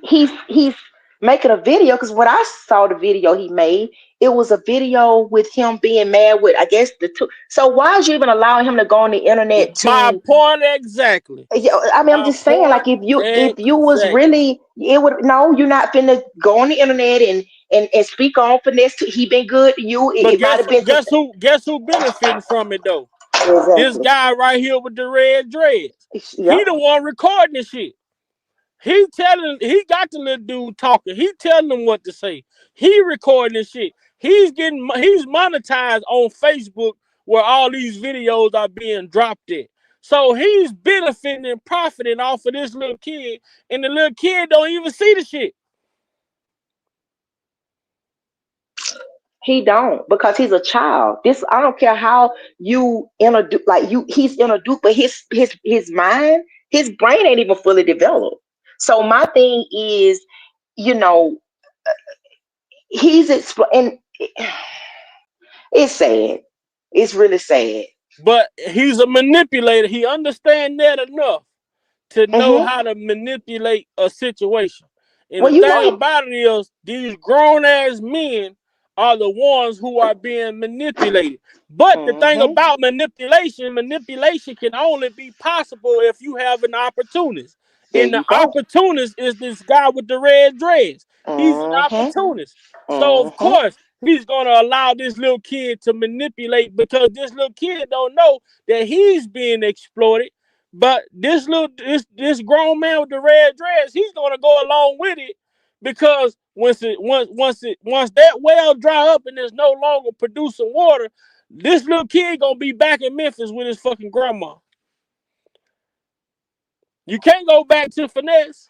making a video, because when I saw the video he made, it was a video with him being mad with, I guess, the two. So why is you even allowing him to go on the internet My to? point exactly. Yeah, I mean, I'm My just saying, like, point if you was exactly. really, it would, no, you're not finna go on the internet and speak on Finesse. He been good to you. But It might have been some. guess who benefiting from it though? This Exactly. guy right here with the red dreads. He Yep. the one recording the shit. He got the little dude talking. He telling him what to say. He recording this shit. He's monetized on Facebook where all these videos are being dropped at. So he's benefiting and profiting off of this little kid, and the little kid don't even see the shit. He don't, because he's a child. This, I don't care how you introduce, like you, he's introduced, but his mind, his brain ain't even fully developed. So my thing is, you know, and it's sad. It's really sad. But he's a manipulator. He understands that enough to know Hmm. how to manipulate a situation. And the Well, you know thing he. about it is, these grown ass men are the ones who are being manipulated. But the thing Hmm. about manipulation can only be possible if you have an opportunist. There And the you go. opportunist is this guy with the red dreads. He's an Hmm. opportunist. So of Hmm. course he's gonna allow this little kid to manipulate, because this little kid don't know that he's being exploited. But this grown man with the red dreads, he's gonna go along with it, because once that well dry up and there's no longer producing water, this little kid gonna be back in Memphis with his fucking grandma. You can't go back to Finesse.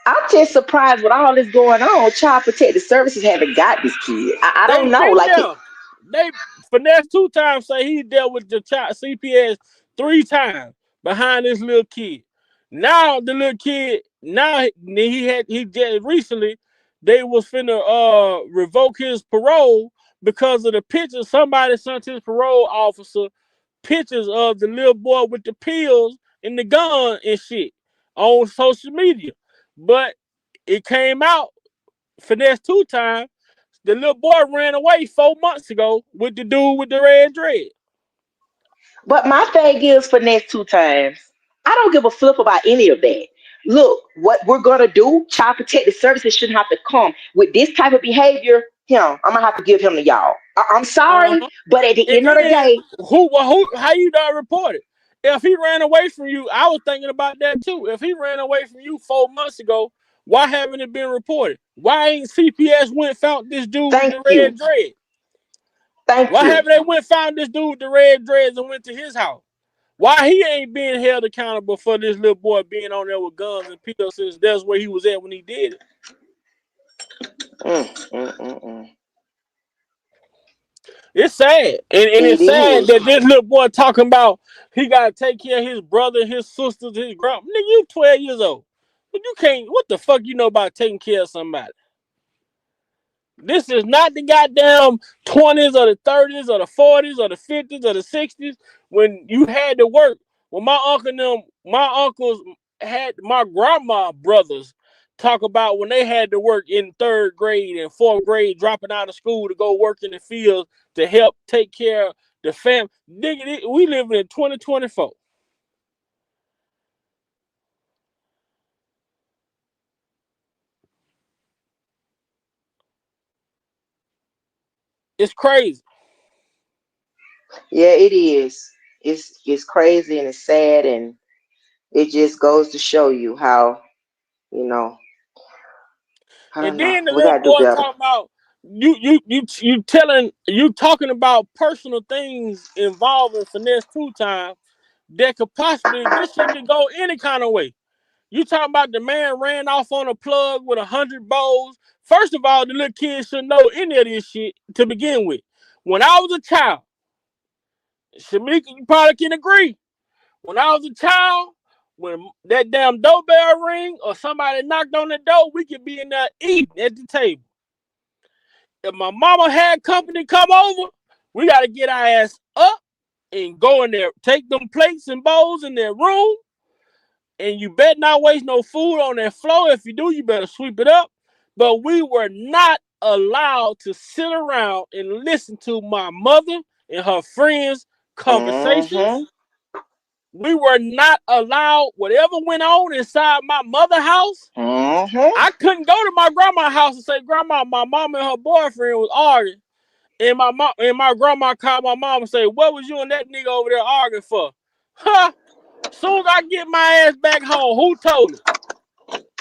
I'm just surprised with all this going on. Child Protective Services haven't got this kid. I They don't know. been Like, there. They Finesse 2 times say he dealt with the child CPS 3 times behind this little kid. Now the little kid, now he just recently they was finna revoke his parole because of the pictures. Somebody sent his parole officer pictures of the little boy with the pills and the gun and shit on social media. But it came out Finesse 2 times. The little boy ran away 4 months ago with the dude with the red dread. but my thing is, Finesse 2 times. I don't give a flip about any of that. Look, what we're gonna do, Child Protective Services shouldn't have to come with this type of behavior. Him, I'm gonna have to give him to y'all. I'm sorry, Uh-huh. but at the And end of the then day, how you not report it? If he ran away from you, I was thinking about that too. If he ran away from you 4 months ago, why haven't it been reported? Why ain't CPS went and found this dude with thank the you, red dread? thank Why you. haven't they went and found this dude with the red dreads and went to his house? Why he ain't being held accountable for this little boy being on there with guns and pills, since that's where he was at when he did it? Mm, mm, mm, mm. It's sad. And It it's sad is. that this little boy talking about he got to take care of his brother, his sisters, his grandma. Nigga, you 12 years old. But you can't, what the fuck you know about taking care of somebody? This is not the goddamn 20s or the 30s or the 40s or the 50s or the 60s when you had to work. When my uncles had my grandma brothers talk about when they had to work in third grade and fourth grade, dropping out of school to go work in the fields to help take care of the family. Nigga, we live in 2024. It's crazy. Yeah, it is. It's crazy and it's sad, and it just goes to show you how, you know, I And don't know. then the We little gotta do boy better. talking about you talking about personal things involving Finesse 2 times that could possibly, this shit could go any kind of way. You talking about the man ran off on a plug with 100 bows. First of all, the little kid shouldn't know any of this shit to begin with. When I was a child, Shamika, you probably can agree. When I was a child, when that damn doorbell ring or somebody knocked on the door, we could be in there eating at the table. If my mama had company come over, we got to get our ass up and go in there, take them plates and bowls in their room, and you better not waste no food on that floor. If you do, you better sweep it up. But we were not allowed to sit around and listen to my mother and her friends' conversations. Mm-hmm. We were not allowed, whatever went on inside my mother's house. Mm-hmm. I couldn't go to my grandma's house and say, Grandma, my mom and her boyfriend was arguing. And my grandma called my mom and said, what was you and that nigga over there arguing for? Huh? Soon as I get my ass back home, who told it?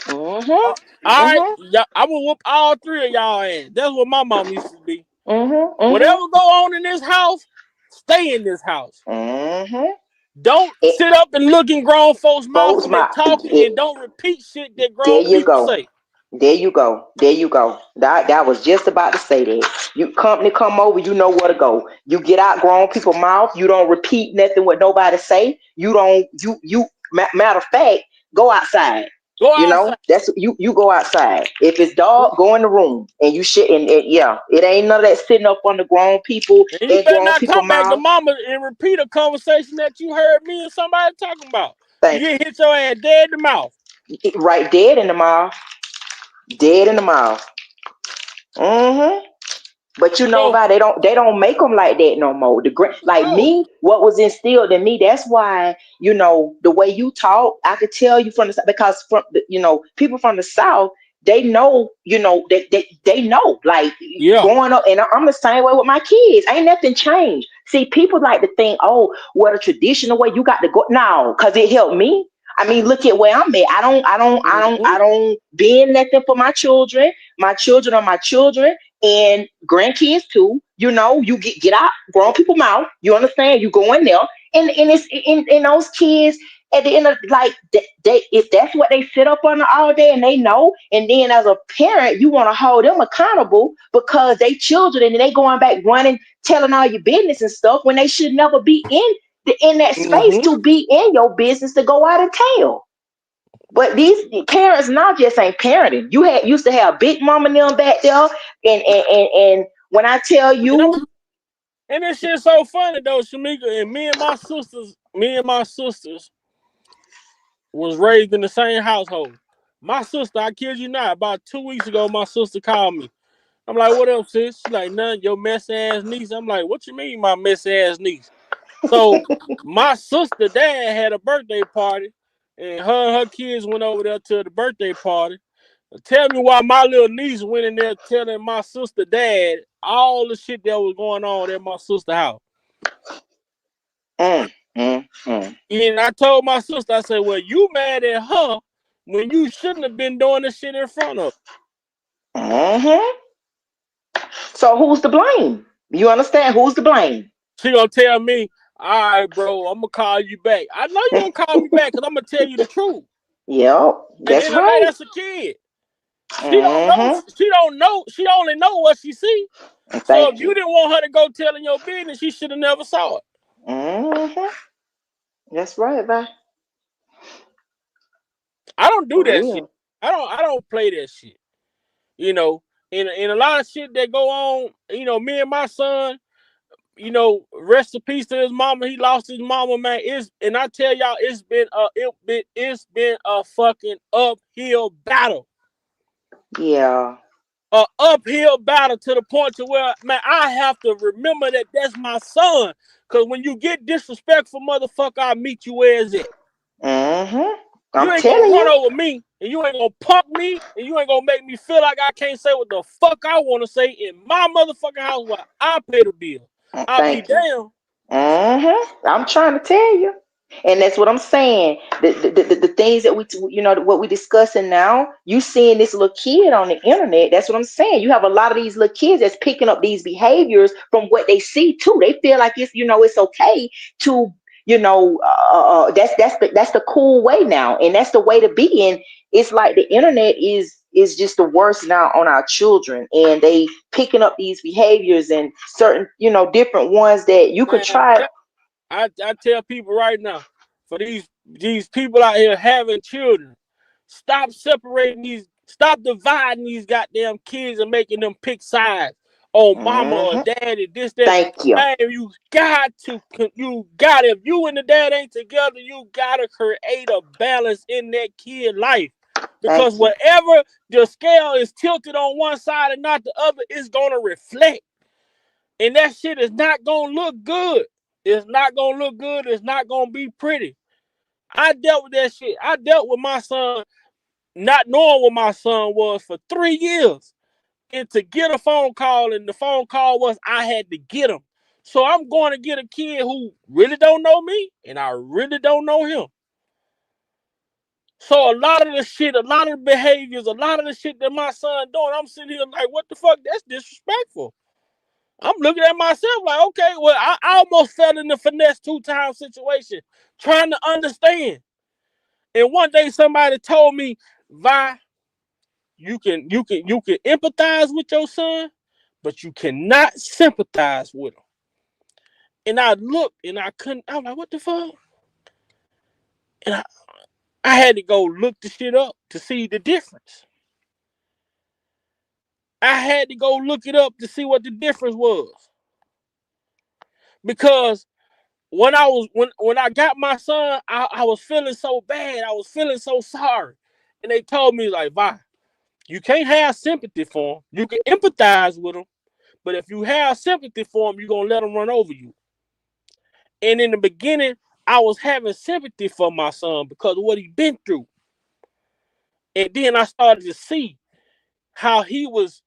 Mhm. All right, Mhm. I'm gonna whoop all three of y'all ass. That's what my mom used to be. Mhm. Whatever Mhm. go on in this house, stay in this house. Mhm. Don't It, sit up and look in grown folks' mouth folks, when they my talking, and it, don't repeat shit that there grown you people go. say. There you go. There you go. That was just about to say that. You company come over, you know where to go. You get out grown people mouth. You don't repeat nothing what nobody say. You don't. Matter of fact, go outside. Go You know outside. that's you. You go outside. If it's dark, go in the room and you shit. And yeah, it ain't none of that sitting up on the grown people And you and better grown not people come back to mouth. mama and repeat a conversation that you heard me and somebody talking about. You Thank you. get hit your ass dead in the mouth. Right, dead in the mouth. Dead in the mouth. Mm-hmm. But you know, So, why they don't make them like that no more. Like no. me, what was instilled in me. That's why the way you talk, I could tell you from the because people from the South, they know they know like Yeah. growing up, and I'm the same way with my kids. Ain't nothing changed. See, people like to think, oh, well, the traditional way you got to go now because it helped me. I mean, look at where I'm at. I Mhm. don't bend nothing for my children. My children are my children and grandkids too. You get out grown people mouth. You understand? You go in there, and it's in those kids at the end of like they if that's what they sit up on all day and they know, and then as a parent you want to hold them accountable because they children and they going back running telling all your business and stuff when they should never be in that space Mhm. to be in your business to go out and tell. But these parents now just ain't parenting. You had used to have big mama and them back there, and when I tell Yeah. you, And this shit's so funny though, Shamika. And me and my sisters was raised in the same household. My sister, I kid you not, about 2 weeks ago, my sister called me. I'm like, what up, sis? She like, none, your messy ass niece. I'm like, what you mean, my messy ass niece? So my sister dad had a birthday party, and her kids went over there to the birthday party. Tell me why my little niece went in there telling my sister dad all the shit that was going on at my sister house. mm, mm, mm, And I told my sister, I said, well, you mad at her when you shouldn't have been doing this shit in front of her. hmm so who's to blame? You understand? Who's to blame? She gonna tell me, all right, bro, I'm gonna call you back. I know you gonna call me back because I'm gonna tell you the truth. Yep, At the that's end of the day, right. that's a kid. She don't know. hmm She don't know. She only know what she see. So if Thank you you. didn't want her to go telling your business, she should have never saw it. hmm That's right, bye. I don't do For that shit. real. I don't play that shit. You know, in a lot of shit that go on, me and my son, rest in peace to his mama. He lost his mama, man. And I tell y'all, it's been a fucking uphill battle. Yeah. A uphill battle to the point to where, man, I have to remember that that's my son. Cause when you get disrespectful, motherfucker, I meet you where is it. hmm You I'm ain't gonna telling run you. over me, and you ain't gonna punk me, and you ain't gonna make me feel like I can't say what the fuck I want to say in my motherfucking house while I pay the bill. I'll be Thank you. damned. I'm trying to tell you, and that's what I'm saying. The things that what we discussing now. You seeing this little kid on the internet? That's what I'm saying. You have a lot of these little kids that's picking up these behaviors from what they see too. They feel like it's okay to that's the cool way now, and that's the way to be. And it's like the internet is just the worst now on our children, and they picking up these behaviors and certain different ones that you could Man, try. I tell people right now, for these people out here having children, stop dividing these goddamn kids and making them pick sides on mama or hmm daddy, this, that. Thank you. Man, if you and the dad ain't together, you gotta create a balance in that kid life. Because Thank you. whatever the scale is tilted on one side and not the other, it's gonna reflect. And that shit is not gonna look good. It's not gonna look good. It's not gonna be pretty. I dealt with that shit. I dealt with my son not knowing what my son was for 3 years. And to get a phone call, and the phone call was I had to get him. So I'm going to get a kid who really don't know me, and I really don't know him. So a lot of the shit, a lot of the behaviors, a lot of the shit that my son doing, I'm sitting here like, what the fuck? That's disrespectful. I'm looking at myself like, okay, well, I almost fell in the finesse 2 times situation, trying to understand. And one day somebody told me, Vi, you can empathize with your son, but you cannot sympathize with him. And I looked and I couldn't, I was like, what the fuck? And I had to go look the shit up to see the difference. I had to go look it up to see what the difference was. Because when I got my son, I was feeling so bad. I was feeling so sorry. And they told me, like, Vi, you can't have sympathy for him. You can empathize with him, but if you have sympathy for him, you're gonna let him run over you. And in the beginning, I was having sympathy for my son because of what he been through. And then I started to see how he was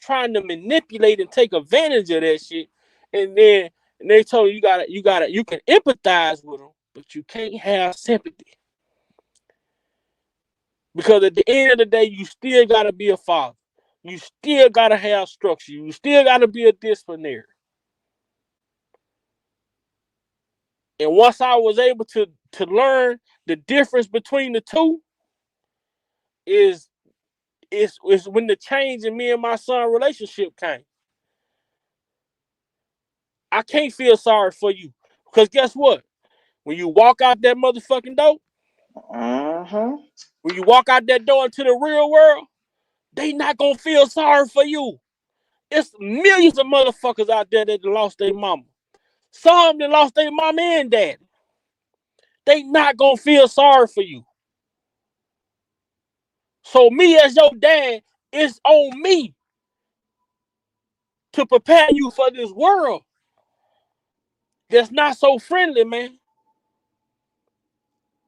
trying to manipulate and take advantage of that shit. And then they told me you can empathize with him, but you can't have sympathy. Because at the end of the day, you still gotta be a father. You still gotta have structure. You still gotta be a disciplinary. And once I was able to learn the difference between the two, is is when the change in me and my son relationship came. I can't feel sorry for you. Because guess what? When you walk out that motherfucking door, Mm-hmm. when you walk out that door into the real world, they not gonna feel sorry for you. It's millions of motherfuckers out there that lost their mama. Some that lost their mama and daddy. They not gonna feel sorry for you. So me as your dad, it's on me to prepare you for this world that's not so friendly, man.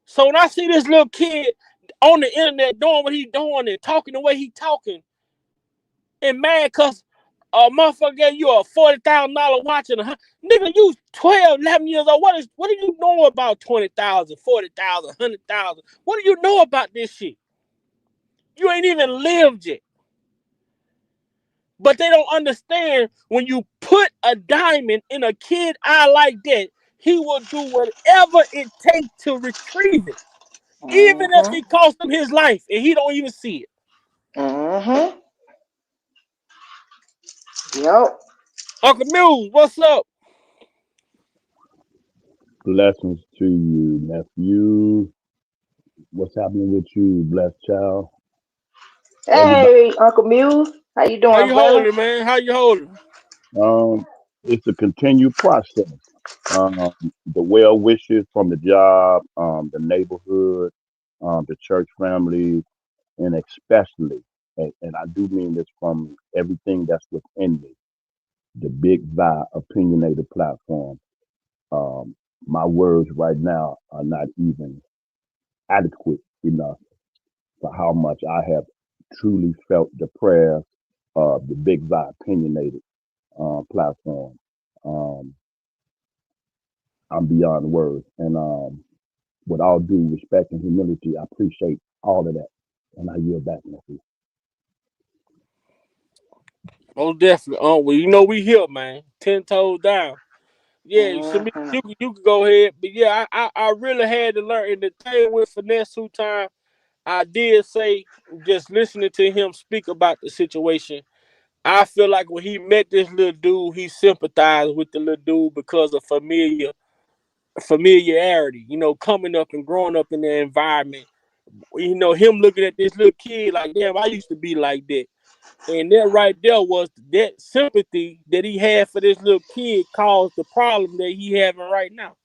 So when I see this little kid on the internet doing what he doing and talking the way he talking, and mad cause a motherfucker gave you a $40,000 watch and nigga, you 12, 11 years old. What do you know about 20,000, 40,000, 100,000? What do you know about this shit? You ain't even lived yet. But they don't understand when you put a diamond in a kid eye like that, he will do whatever it takes to retrieve it. Even if Mm-hmm. it costs him his life and he don't even see it. Mm-hmm. Yep. Uncle Muse, what's up? Blessings to you, nephew. What's happening with you, blessed child? Everybody, Hey, Uncle Muse. How you How doing, you brother? holding, man? How you holding? um, it's a continued process. Um, the well wishes from the job, the neighborhood, the church family, and especially, and I do mean this from everything that's within me, the Big Vi opinionated platform. Um, my words right now are not even adequate enough for how much I have truly felt the prayers of the Big Vi opinionated platform. Um, I'm beyond words. And with all due respect and humility, I appreciate all of that. And I yield back, nephew. Most definitely. Well, you know we here, man. 10 toes down. Yeah, Shamik, Mm-hmm. you can go ahead. But yeah, I really had to learn. And the thing with Finesse 2 times, I did say, just listening to him speak about the situation, I feel like when he met this little dude, he sympathized with the little dude because of familiarity, coming up and growing up in the environment. Him looking at this little kid like, damn, I used to be like that. And that right there was that sympathy that he had for this little kid caused the problem that he having right now.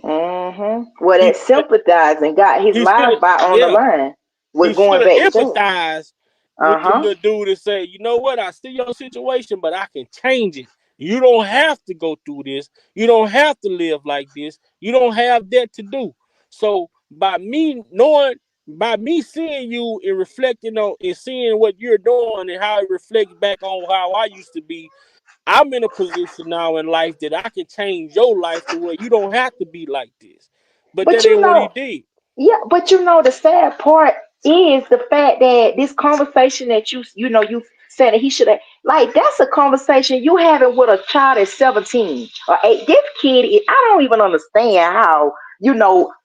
Mm-hmm. Well, He that sympathizing got his he should have life back on the yeah, line he with should going have back to jail. empathized with the Uh-huh. little dude and say, you know what, I see your situation, but I can change it. You don't have to go through this. You don't have to live like this. You don't have that to do. So by me seeing you and reflecting on and seeing what you're doing and how it reflects back on how I used to be, I'm in a position now in life that I can change your life to where you don't have to be like this. But But that you ain't what he know, did. Yeah, but the sad part is the fact that this conversation that you said that he should have, like, that's a conversation you having with a child at 17 or 8. This kid I don't even understand how,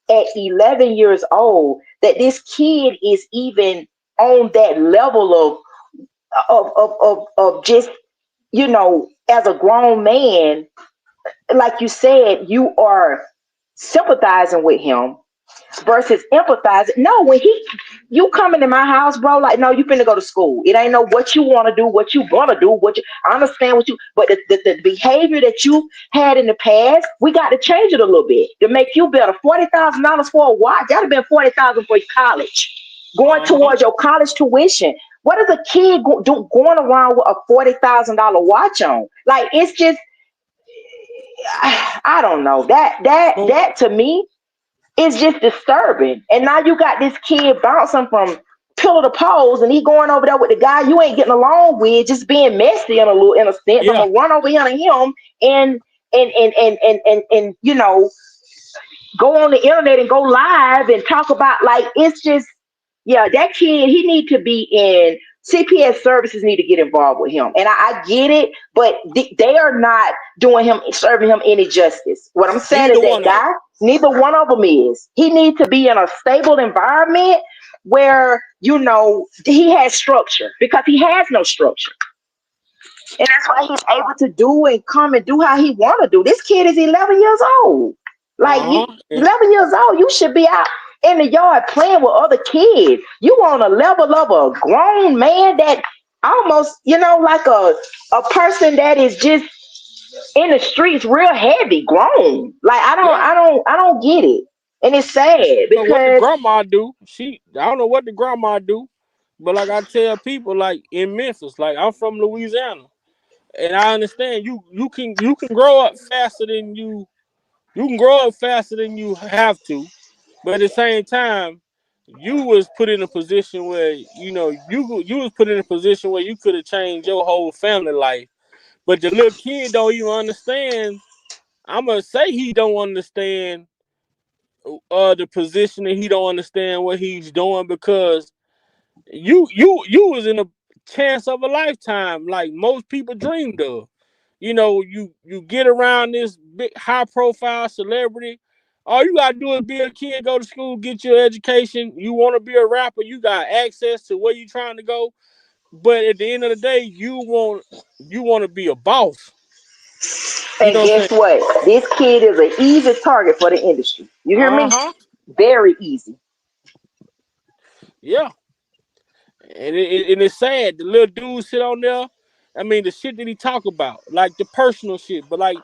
at 11 years old, that this kid is even on that level of just, as a grown man, like you said, you are sympathizing with him versus empathizing. No, when you coming to my house, bro, like, no, you finna go to school. It ain't no what you want to do, what you gonna do, I understand but the behavior that you had in the past, we got to change it a little bit to make you better. $40,000 for a watch, that'd have been 40,000 for your college, going Uh-huh. towards your college tuition. What is a kid going around with a $40,000 watch on? Like, it's just, I don't know, So that to me, it's just disturbing. And now you got this kid bouncing from pillar to post, and he going over there with the guy you ain't getting along with, just being messy in a sense. I'm yeah. gonna run over here to him and go on the internet and go live and talk about, like, it's just, yeah, that kid, he need to be in CPS services, need to get involved with him. And I get it, but they are not serving him any justice. What I'm saying is Neither that one of them. guy, neither one of them is. He needs to be in a stable environment where, he has structure, because he has no structure. And that's why he's able to do and come and do how he want to do. This kid is 11 years old. Like, you, Uh-huh. 11 years old, you should be out in the yard playing with other kids. You on a level of a grown man that almost, like a person that is just in the streets real heavy grown. Like, Yeah. I don't get it. And it's I sad don't know what the because grandma do. I don't know what the grandma do. But like I tell people, like in Memphis, like I'm from Louisiana. And I understand you can grow up faster than you can grow up faster than you have to, but at the same time, you was put in a position where you was put in a position where you could have changed your whole family life. But the little kid don't even understand. I'm gonna say he don't understand the position, and he don't understand what he's doing because you was in a chance of a lifetime, like most people dreamed of. You get around this big high profile celebrity. All you gotta do is be a kid, go to school, get your education. You want to be a rapper, you got access to where you trying to go. But at the end of the day, you want to be a boss. You and know what I'm guess saying? what? This kid is an easy target for the industry. You hear Uh me? huh. Very easy. Yeah. And it's sad. The little dude sit on there. I mean, the shit that he talk about, like the personal shit. But like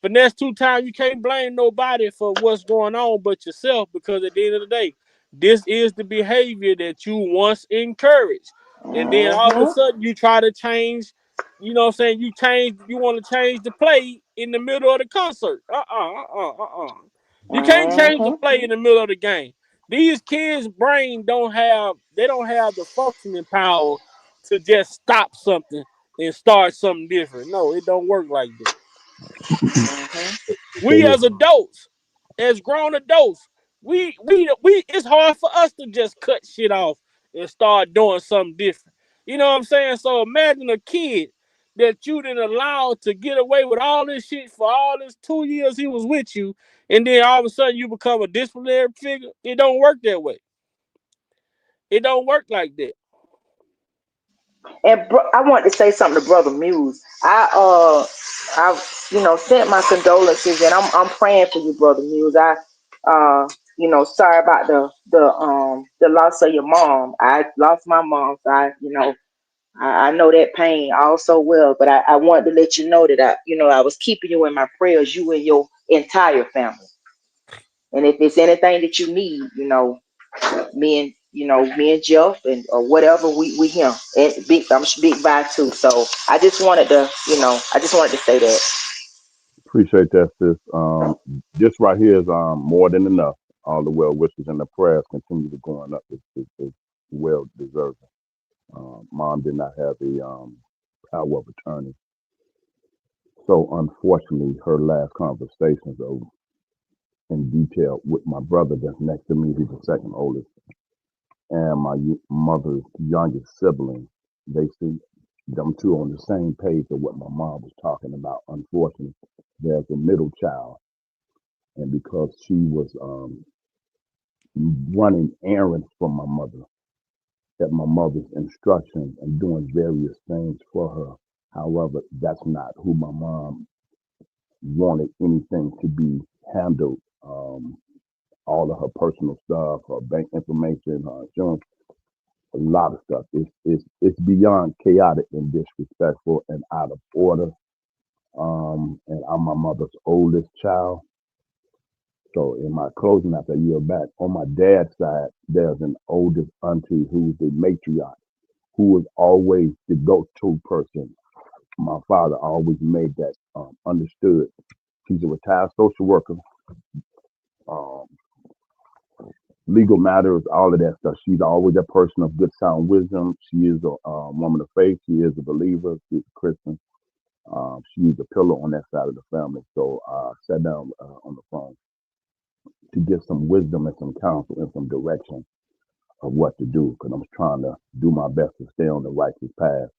finesse 2 times, you can't blame nobody for what's going on but yourself because at the end of the day, this is the behavior that you once encouraged, and then all of a Hmm. sudden you try to change. You know what I'm saying? You want to change the play in the middle of the concert. You can't change the Hmm. play in the middle of the game. These kids' brain don't have the functioning power to just stop something and start something different. No, it don't work like that. Hmm. We So as adults, as grown adults, we it's hard for us to just cut shit off and start doing something different. You know what I'm saying? So imagine a kid that you didn't allow to get away with all this shit for all this 2 years he was with you, and then all of a sudden you become a disciplinary figure. It don't work that way. It don't work like that. And I want to say something to Brother Muse. I sent my condolences, and I'm praying for you, Brother Muse. Sorry about the loss of your mom. I lost my mom, so I know that pain all so well. But I wanted to let you know that I was keeping you in my prayers, you and your entire family. And if it's anything that you need, me and Jeff and or whatever, we here. And I'm big by too. So I just wanted to say that. appreciate that, sis. This right here is more than enough. All the well wishes and the prayers continue to going up. It's well deserved. Mom did not have the power of attorney, so unfortunately, her last conversations in detail with my brother that's next to me. He's the second oldest, and my mother's youngest sibling. They see them two on the same page of what my mom was talking about. Unfortunately, there's a middle child, and because she was running errands for my mother, at my mother's instructions and doing various things for her. However, that's not who my mom wanted anything to be handled. All of her personal stuff, her bank information, her insurance, a lot of stuff. It's beyond chaotic and disrespectful and out of order. And I'm my mother's oldest child. So in my closing after a year back, on my dad's side, there's an oldest auntie who's the matriarch, who was always the go-to person. My father always made that understood. She's a retired social worker, um, legal matters, all of that stuff. She's always a person of good sound wisdom. She is a woman of faith. She is a believer. She's a Christian. She's a pillar on that side of the family. So I sat down on the phone to get some wisdom and some counsel and some direction of what to do because I'm trying to do my best to stay on the righteous path.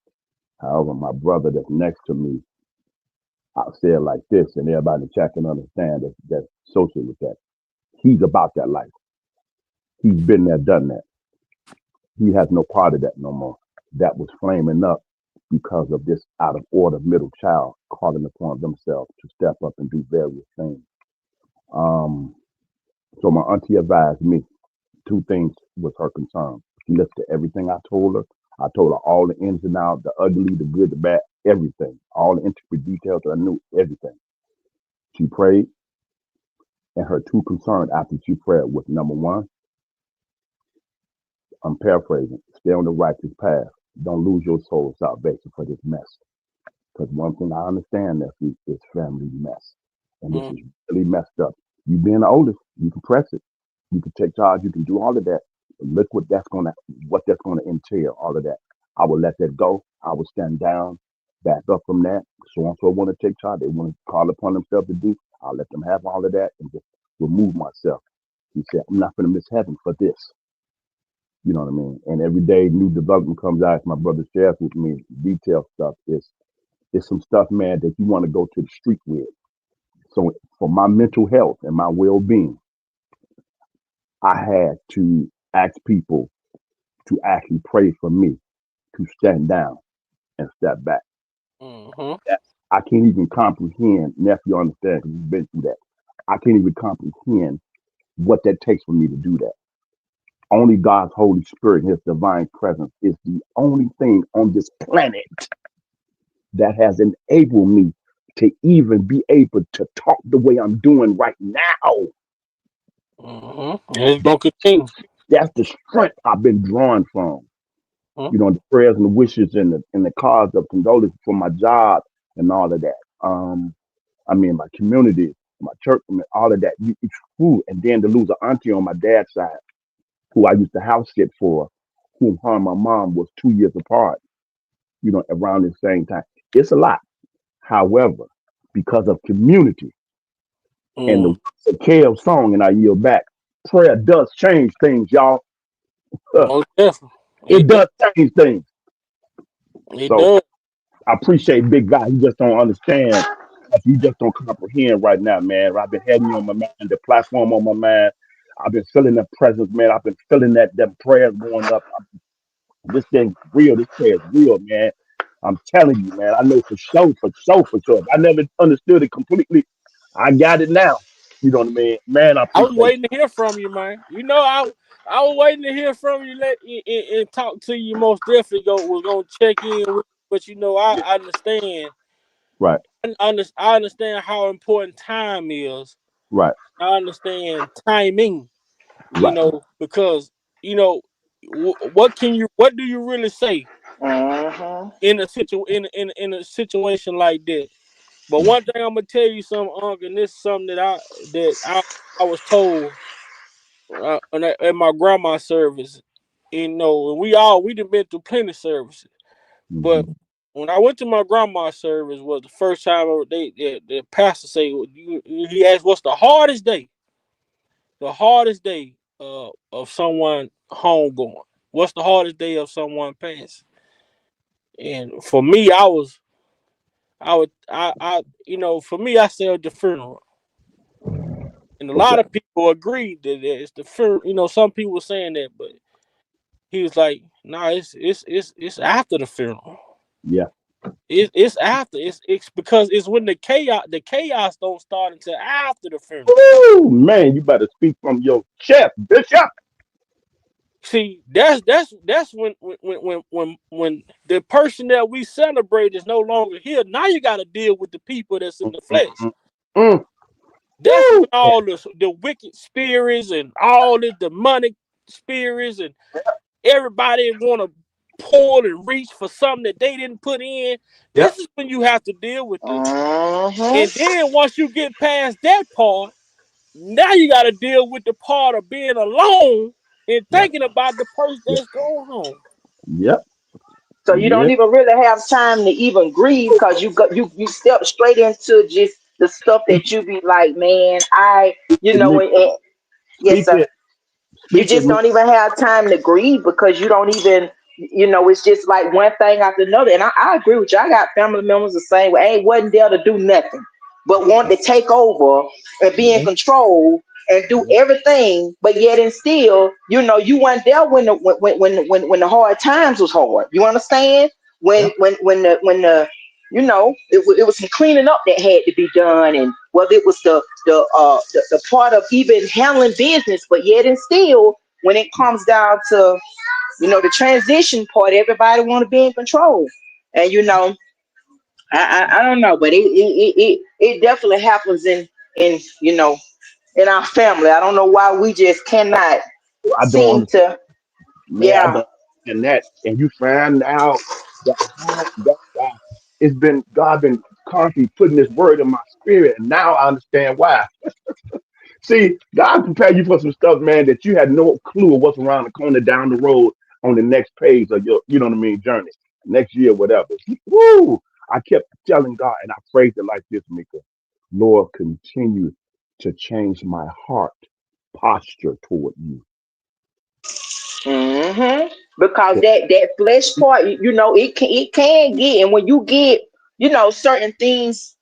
However, my brother that's next to me, I say it like this, and everybody in the chat can understand that's social with that. He's about that life. He's been there, done that. He has no part of that no more. That was flaming up because of this out of order middle child calling upon themselves to step up and do various things. Um, so my auntie advised me two things was her concern. She listened to everything I told her. I told her all the ins and outs, the ugly, the good, the bad, everything. All the intricate details. I knew everything. She prayed, and her two concerns after she prayed was number one, I'm paraphrasing, stay on the righteous path. Don't lose your soul salvation for this mess. Because one thing I understand, nephew, is family mess. And this Mm, is really messed up. You being the oldest, you can press it. You can take charge, you can do all of that. But look what that's gonna entail, all of that. I will let that go. I will stand down, back up from that. So and so want to take charge, they want to call upon themselves to do. I'll let them have all of that and just remove myself. He said, I'm not gonna miss heaven for this. You know what I mean? And every day new development comes out. My brother shares with me detailed stuff. It's some stuff, man, that you want to go to the street with. So for my mental health and my well being, I had to ask people to actually pray for me to stand down and step back. mm-hmm. That I can't even comprehend. Nephew, understand because you've been through that. I can't even comprehend what that takes for me to do that. Only God's Holy Spirit, His divine presence, is the only thing on this planet that has enabled me to even be able to talk the way I'm doing right now. Mm-hmm. And it's That, gonna continue. that's the strength I've been drawing from. Mm-hmm. You know, the prayers and the wishes and the cards of condolence for my job and all of that. I mean, my community, my church, I mean, all of that. It's true. And then to lose an auntie on my dad's side, who I used to house sit for, whom her and my mom was 2 years apart, you know, around the same time. It's a lot. However, because of community and Mm, the KL song, and I yield back, prayer does change things, y'all. most definitely. It It does. does change things. It So does. I appreciate Big Guy. He just don't understand. You just don't comprehend right now, man. I've been having you on my mind, the platform on my mind. I've been feeling the presence, man. I've been feeling that prayers going up. This thing real. This prayer is real, man. I'm telling you, man. I know for sure, for sure, for sure. I never understood it completely. I got it now. You know what I mean, man. I I was appreciate waiting to hear from you, man. I was waiting to hear from you, and talk to you. Most definitely was gonna check in with you, but you. I understand. Right, I understand how important time is. right, I understand timing. right. Because you know what do you really say Mm-hmm. in in a situation like that? But one thing I'm gonna tell you something, Uncle, and this is something I was told at my grandma's service. And we done been through plenty of services, but Mm-hmm. when I went to my grandma's service was the first time the pastor say he asked what's the hardest day. the hardest day of someone homegoing? What's the hardest day of someone passing? And for me, for me, I said the funeral. And a lot Okay. of people agreed that it's the funeral. Some people were saying that, but he was like, "Nah, it's after the funeral. Yeah. It's after. It's because it's when the chaos don't start until after the funeral. Woo, man, you better speak from your chest, Bishop. See, that's when the person that we celebrate is no longer here. Now you got to deal with the people that's in Mm, the mm, flesh. mm, mm. That's when Woo, man. all the wicked spirits and all the demonic spirits and everybody want to pull and reach for something that they didn't put in. Yep. This is when you have to deal with this. And Mm-hmm. then once you get past that part, now you got to deal with the part of being alone and Yep. thinking about the person Yep. that's going home. Yep. So you don't Yeah. even really have time to even grieve because you step straight into just the stuff that you be like, man, Mika, yes, speak sir. it. You Speak it, just Mika. don't even have time to grieve because you don't even, it's just like one thing after another. And I agree with you. I got family members the same way. Ain't wasn't there to do nothing, but want to take over and be in Mhm. control and do everything. But yet and still, you weren't there when the hard times was hard. You understand? Yeah. It was some cleaning up that had to be done, and whether it was the part of even handling business, but yet and still, when it comes down to the transition part, everybody want to be in control, and I don't know, but it definitely happens in in our family. I don't know why we just cannot I don't seem understand. to, Man, I yeah. don't understand that. And you find out that it's been God been constantly putting this word in my spirit, and now I understand why. See, God prepared you for some stuff, man, that you had no clue of what's around the corner down the road on the next page of your, you know what I mean, journey, next year, whatever. Woo! I kept telling God, and I phrased it like this, Mika. Lord, continue to change my heart posture toward you. hmm Because that flesh part, it can get, and when you get, certain things,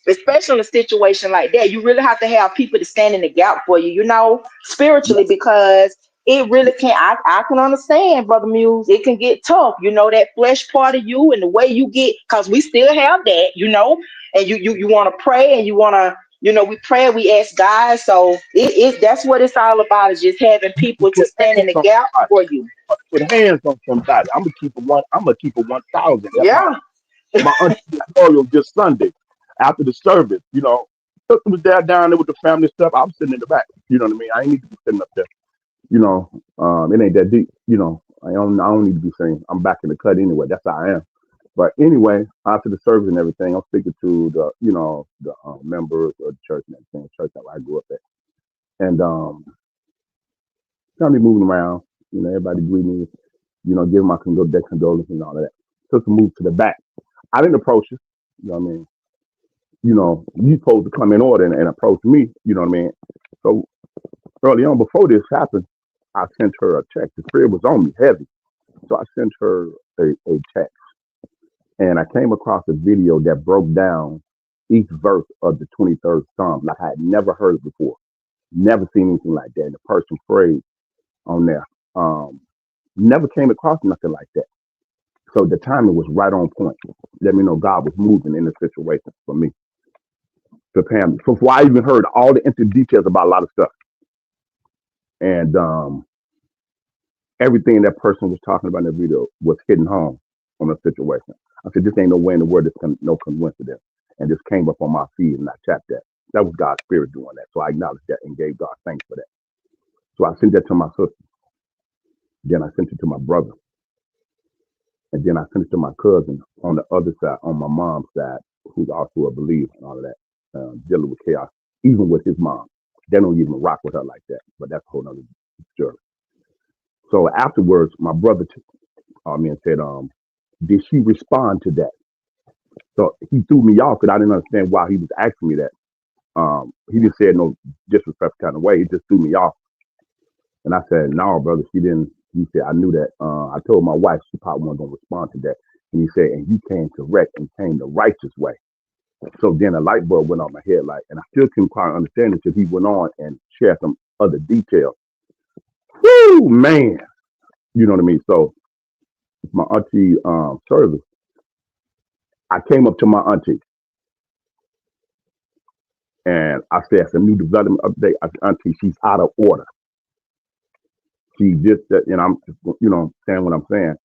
especially in a situation like that, you really have to have people to stand in the gap for you, Yeah, spiritually, because it really can. I can understand, brother Muse. It can get tough, that flesh part of you and the way you get, because we still have that, and you want to pray and you want to. We pray, we ask God. So that's what it's all about, is just having people to put stand in hands the on gap somebody. for you. Put hands on somebody. I'm gonna keep it one. I'm gonna keep it 1,000. At my Yeah. my auntie memorial this Sunday after the service. Sister was there down there with the family stuff. I'm sitting in the back. You know what I mean? I ain't need to be sitting up there. It ain't that deep. I don't need to be saying. I'm back in the cut anyway. That's how I am. But anyway, after the service and everything, I'm speaking to the members of the church and everything, church that I grew up at, and family moving around. Everybody greeting me. Giving my their condolences and all of that. Sister moved to the back. I didn't approach her. You know what I mean? You supposed to come in order and approach me. You know what I mean? So early on, before this happened, I sent her a text. The spirit was on me heavy. So I sent her a text. And I came across a video that broke down each verse of the 23rd Psalm like I had never heard it before. Never seen anything like that. And the person prayed on there. Um, Never came across nothing like that. So the timing was right on point. Let me know God was moving in the situation for me, prepare me. So before I even heard all the intimate details about a lot of stuff. And everything that person was talking about in the video was hitting home on the situation. I said, this ain't no way in the world, this can no coincidence. And this came up on my feed and I tapped that. That was God's spirit doing that. So I acknowledged that and gave God thanks for that. So I sent that to my sister. Then I sent it to my brother. And then I sent it to my cousin on the other side, on my mom's side, who's also a believer and all of that, dealing with chaos, even with his mom. They don't even rock with her like that, but that's a whole other story. So afterwards, my brother called me and said, did she respond to that? So he threw me off because I didn't understand why he was asking me that. He didn't say it no disrespectful kind of way. He just threw me off. And I said, no, brother, she didn't. He said, I knew that. I told my wife she probably wasn't going to respond to that. And he said, and you came correct and came the righteous way. So then a light bulb went on my head, like, and I still couldn't quite understand it until he went on and shared some other details. Woo, man. You know what I mean? So my auntie service, I came up to my auntie and I said, it's a new development update. I said, auntie, she's out of order. She just, and I'm, saying what I'm saying.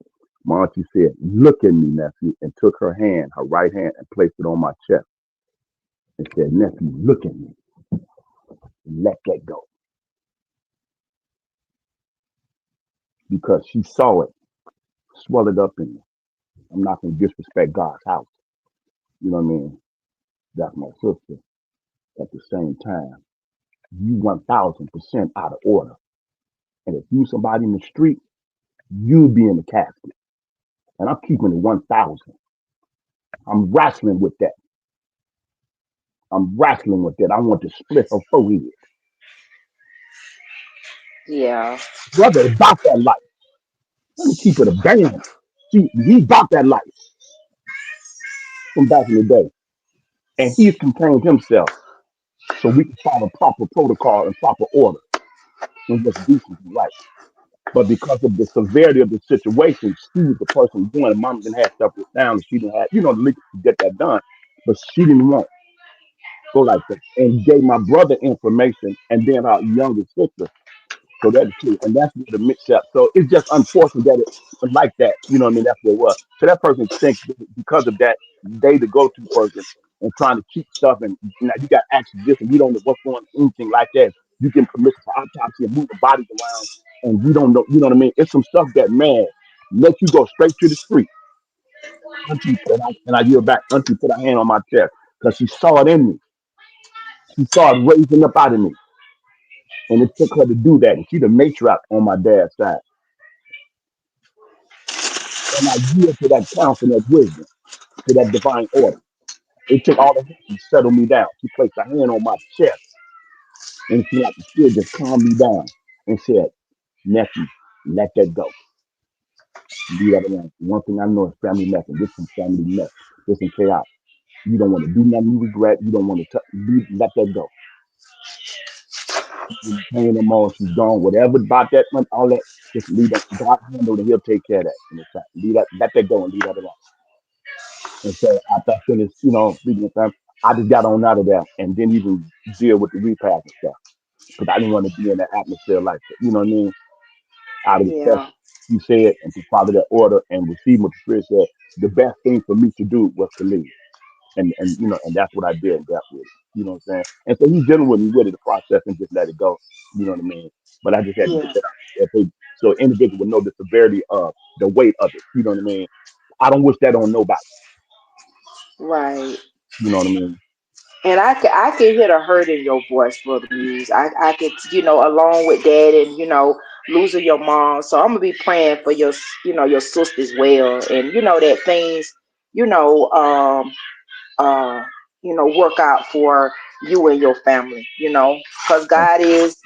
My auntie said, look at me, nephew, and took her hand, her right hand, and placed it on my chest and said, nephew, look at me. Let that go. Because she saw it, swell it up in me. I'm not going to disrespect God's house. You know what I mean? That's my sister. At the same time, you 1000% out of order. And if you somebody in the street, you'll be in the casket. And I'm keeping it 1000. I'm wrestling with that. I'm wrestling with that. I want to split her forehead. Yeah. Brother about that life. Let me keep it a band. He about that life from back in the day. And he's contained himself so we can follow proper protocol and proper order and what's decent and right. But because of the severity of the situation, she was the person doing it. Mom didn't have stuff written down. And she didn't have, the legal to get that done. But she didn't want to go like that. And gave my brother information and then our younger sister. So that's true. And that's where the mix up. So it's just unfortunate that it was like that. You know what I mean? That's what it was. So that person think because of that, they the go-to person and trying to keep stuff. And now you got access to this and we don't know what's going on, anything like that. You get permission for autopsy and move the bodies around. And we don't know, you know what I mean? It's some stuff that, man, let you go straight to the street. Auntie, and I yield back. Auntie put her hand on my chest because she saw it in me. She saw it raising up out of me. And it took her to do that. And she the matriarch on my dad's side. And I yield to that counsel, that wisdom, to that divine order. It took all of that to settle me down. She placed her hand on my chest and she like the spirit just calmed me down and said, nephew, let that go. Leave that alone. One thing I know is family mess, and this is family mess. This is chaos. You don't want to do nothing you regret. You don't want to let that go. Pain no more. She's gone. Whatever about that, all that, just leave that. God handle it. He'll take care of that in his time. Leave that, let that go and leave that alone. And so after I finished, speaking of time, I just got on out of there and didn't even deal with the repast and stuff because I didn't want to be in that atmosphere like that. You know what I mean? Out of respect, Yeah. you said, and to follow that order and receive what the Spirit said, the best thing for me to do was to leave. And that's what I did and dealt with it. You know what I'm saying? And so he's dealing with me with it, the process, and just let it go. You know what I mean? But I just had to get Yeah. that out. So individual would know the severity of the weight of it. You know what I mean? I don't wish that on nobody. Right. You know what I mean? And I can hear the hurt in your voice, Brother Muse. I could, along with that and, losing your mom. So I'm going to be praying for your sister as well. And, that things, you know, um, uh, work out for you and your family, because Thank God is,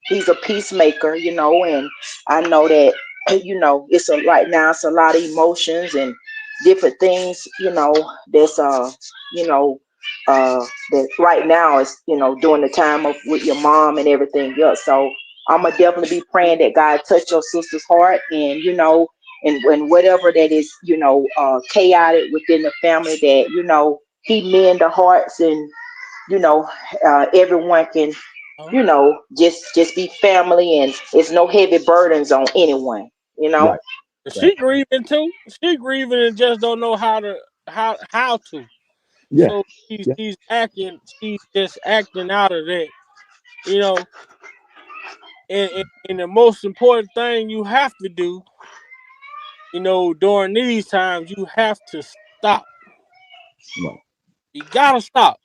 he's a peacemaker, and I know that, it's right now it's a lot of emotions and different things, that's you know, that right now is, during the time of with your mom and everything else. So I'm gonna definitely be praying that God touch your sister's heart and and whatever that is, chaotic within the family, that he mend the hearts and you know everyone can just be family and it's no heavy burdens on anyone, right. Right. She grieving too. She grieving and just don't know how to. Yeah. So Yeah. she's just acting out of that, you know. And the most important thing you have to do, during these times, you have to stop. Right. You gotta stop.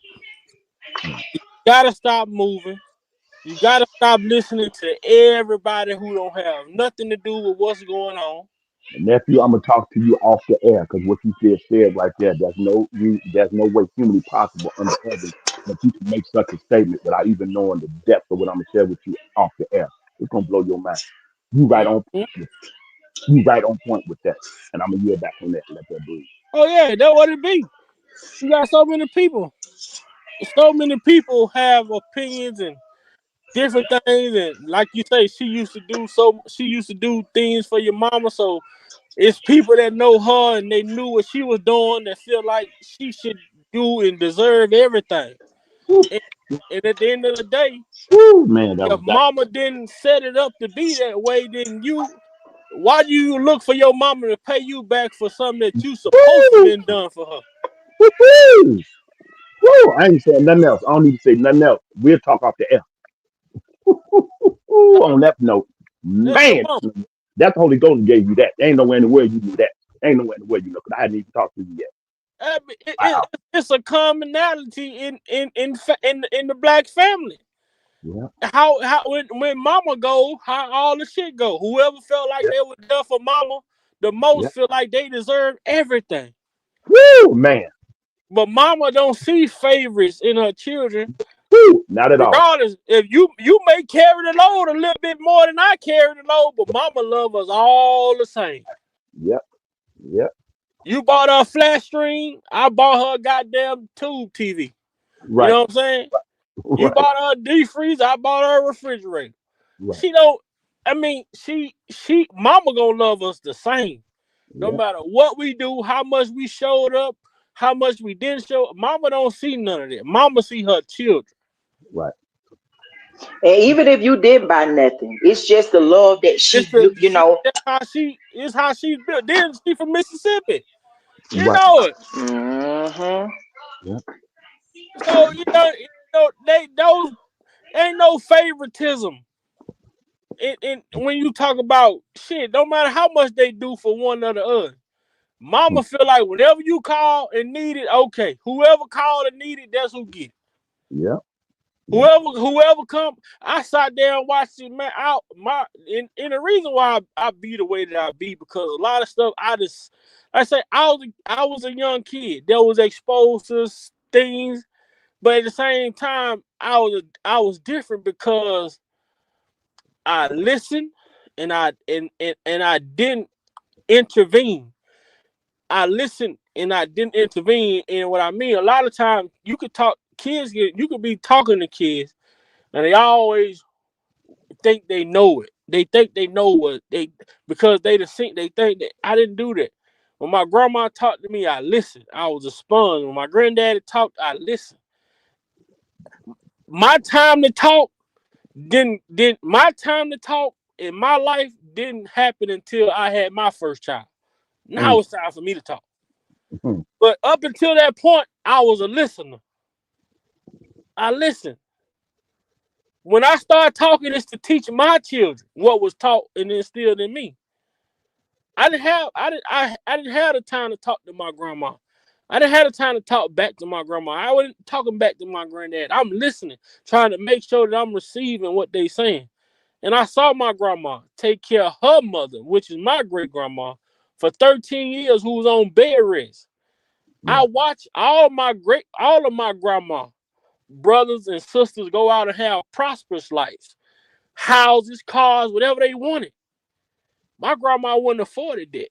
Right. You gotta stop moving. You gotta stop listening to everybody who don't have nothing to do with what's going on. Nephew, I'm gonna talk to you off the air because what you said right there, there's no way humanly possible under heaven that you can make such a statement without even knowing the depth of what I'm gonna share with you off the air. It's gonna blow your mind. You right on Mhm. point. You right on point with that. And I'm gonna yield back from that. Let that breathe. Oh yeah, that what it be. You got so many people. So many people have opinions and different things, and like you say, she used to do things for your mama. So it's people that know her and they knew what she was doing that feel like she should do and deserve everything. Woo, And, and at the end of the day, woo, man, that if was that. mama didn't set it up to be that way, then why do you look for your mama to pay you back for something that you supposed to Woo, been done for her? woo, woo, woo. I ain't saying nothing else. I don't need to say nothing else. We'll talk off the air. Ooh, on that note, That's your man, mama. that's the Holy Ghost gave you that. There ain't nowhere in the world you knew that. Ain't nowhere in the world you know, because I hadn't even talked to you yet. Wow. It's a commonality in the black family. Yeah, How when mama go, how all the shit go. Whoever felt like yeah, they were there for mama the yeah. most feel like they deserve everything. Woo, man. But mama don't see favorites in her children. Woo, not at all. Regardless, if you may carry the load a little bit more than I carry the load, but mama love us all the same. Yep, yep. You bought her a flat screen, I bought her a goddamn tube TV. You Right, know what I'm saying? You right, bought her a deep freezer, I bought her a refrigerator. right. She don't. I mean, she mama gonna love us the same, no Yeah, matter what we do, how much we showed up, how much we didn't show up. Mama don't see none of that. Mama see her children. right. And even if you didn't buy nothing, it's just the love that It's she, the you she. know. That's how she is. How she's built. Then she from Mississippi. You Right. know it. Hmm. Yeah. So they those ain't no favoritism. And when you talk about shit, no matter how much they do for one or the other. Hmm. Mama feel like whenever you call and need it, okay. Whoever called and need it, that's who get it. Yeah. Yeah. Whoever come, I sat there and watched it, man. And the reason why I be the way that I be because a lot of stuff I say I was a young kid that was exposed to things, but at the same time I was different because I listened and I didn't intervene. I listened and I didn't intervene. And what I mean, a lot of times you could talk you could be talking to kids and they always think they know it. They think they know what they because they think that I didn't do that. When my grandma talked to me, I listened. I was a sponge. When my granddaddy talked, I listened. My time to talk didn't my time to talk in my life didn't happen until I had my first child. Now Mm, it's time for me to talk. mm, But up until that point, I was a listener. I listened. When I started talking, it's to teach my children what was taught and instilled in me. I didn't have the time to talk to my grandma. I didn't have the time to talk back to my grandma. I wasn't talking back to my granddad. I'm listening, trying to make sure that I'm receiving what they saying. And I saw my grandma take care of her mother, which is my great grandma, for 13 years, who was on bed rest. I yeah. watched all of my grandma brothers and sisters go out and have prosperous lives, houses, cars, whatever they wanted. My grandma wouldn't afford that.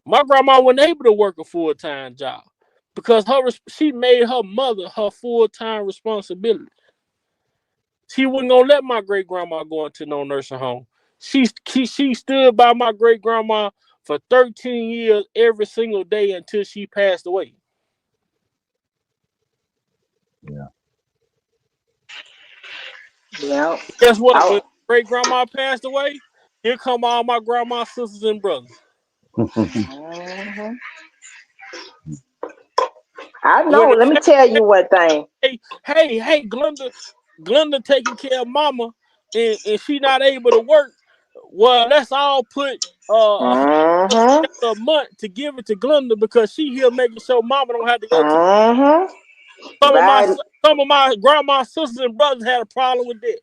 My grandma wasn't able to work a full-time job because she made her mother her full-time responsibility. She wasn't gonna let my great grandma go into no nursing home. She stood by my great grandma for 13 years every single day until she passed away. Yeah. Yeah. Guess what? When I, great grandma passed away, here come all my grandma's sisters and brothers. mhm. I When know. Let me they tell you one thing. hey, Glenda taking care of mama and she not able to work. Well, let's all put Hmm. a month to give it to Glenda because she here making sure mama don't have to go to Hmm. some of Right. my grandma's sisters and brothers had a problem with that.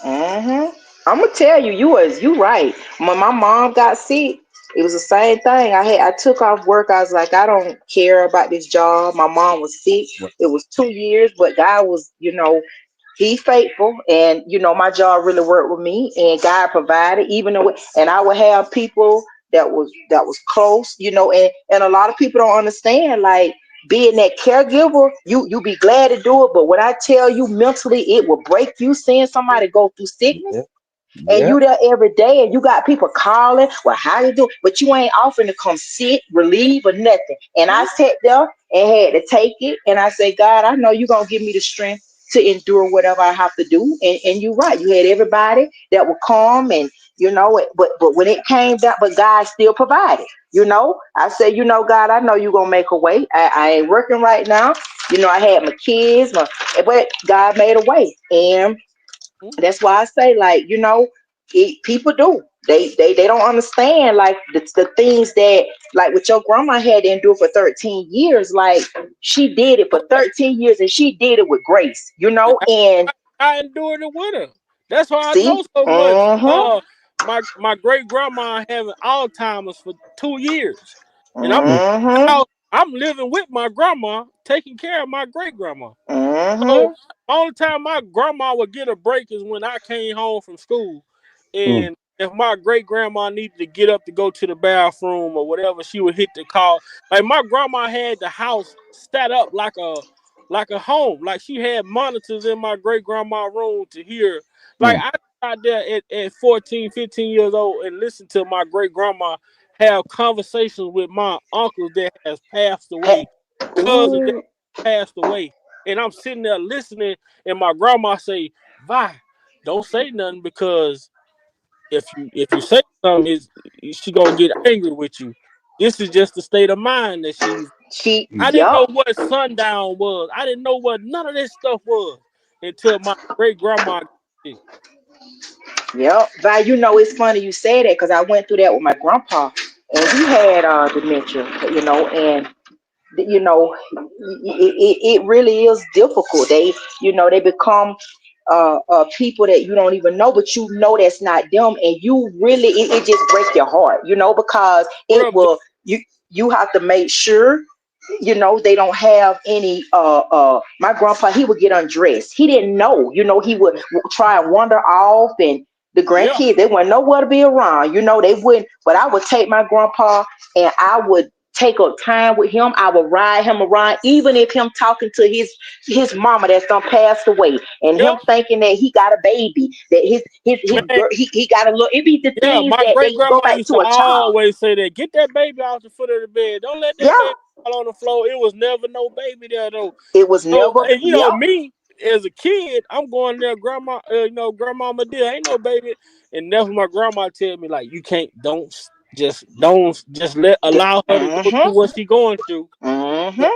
Hmm. I'm gonna tell you, you right. When my mom got sick, it was the same thing. I took off work. I was like, I don't care about this job. My mom was sick. Right. It was 2 years, but God was, He faithful, and my job really worked with me, and God provided. Even though, and I would have people that was close, and a lot of people don't understand, like being that caregiver, you be glad to do it, but when I tell you mentally, it will break you seeing somebody go through sickness Yeah. and Yeah. you there every day and you got people calling, well, how you do? But you ain't offering to come sit, relieve, or nothing. And I sat there and had to take it. And I said, God, I know you're gonna give me the strength to endure whatever I have to do. And you're right. You had everybody that would come and but when it came down, but God still provided. I said, God, I know you're gonna make a way. I ain't working right now. I had my kids, but God made a way. And that's why I say, like, people do. They don't understand, like, the things that, like, with your grandma had to endure for 13 years. Like, she did it for 13 years and she did it with grace, and I endured it with her. That's why I see, know so much. mm-hmm, My great grandma having Alzheimer's for 2 years, and I'm Mm. mm-hmm, I'm living with my grandma, taking care of my great grandma. So mm-hmm, only time my grandma would get a break is when I came home from school, Mm. and if my great grandma needed to get up to go to the bathroom or whatever, she would hit the call. Like my grandma had the house set up like a home. Like she had monitors in my great grandma room to hear. Like Mm. I sat there at 14, 15 years old and listened to my great grandma have conversations with my uncles that has passed away, cousins that ooh, passed away. And I'm sitting there listening, and my grandma say, "Vi, don't say nothing because if you say something, she gonna get angry with you. This is just the state of mind that she's." I didn't yup. know what sundown was. I didn't know what none of this stuff was until my great grandma got sick. Yep. But it's funny you say that because I went through that with my grandpa, and he had dementia, and it really is difficult. They become people that you don't even know, but that's not them, and you really, it just breaks your heart, because it Bro, will, you have to make sure, they don't have any my grandpa, he would get undressed, he didn't know, he would try and wander off, and the yeah, grandkids, they wouldn't know where to be around, they wouldn't, but I would take my grandpa and I would take up time with him. I would ride him around, even if him talking to his mama that's done passed away, and yeah, him thinking that he got a baby, that his man, girl, he got a little. It be the yeah. things My that great they go grandma back used to to a child. always say that get that baby off the foot of the bed. Don't let that Yeah, baby fall on the floor. It was never no baby there though. it was So, never. and Yep. me as a kid, I'm going there, grandma, grandmama dear, ain't no baby, and that's what my grandma tell me, like, you can't, don't just let allow her to go Mhm. through what she going through. Mhm.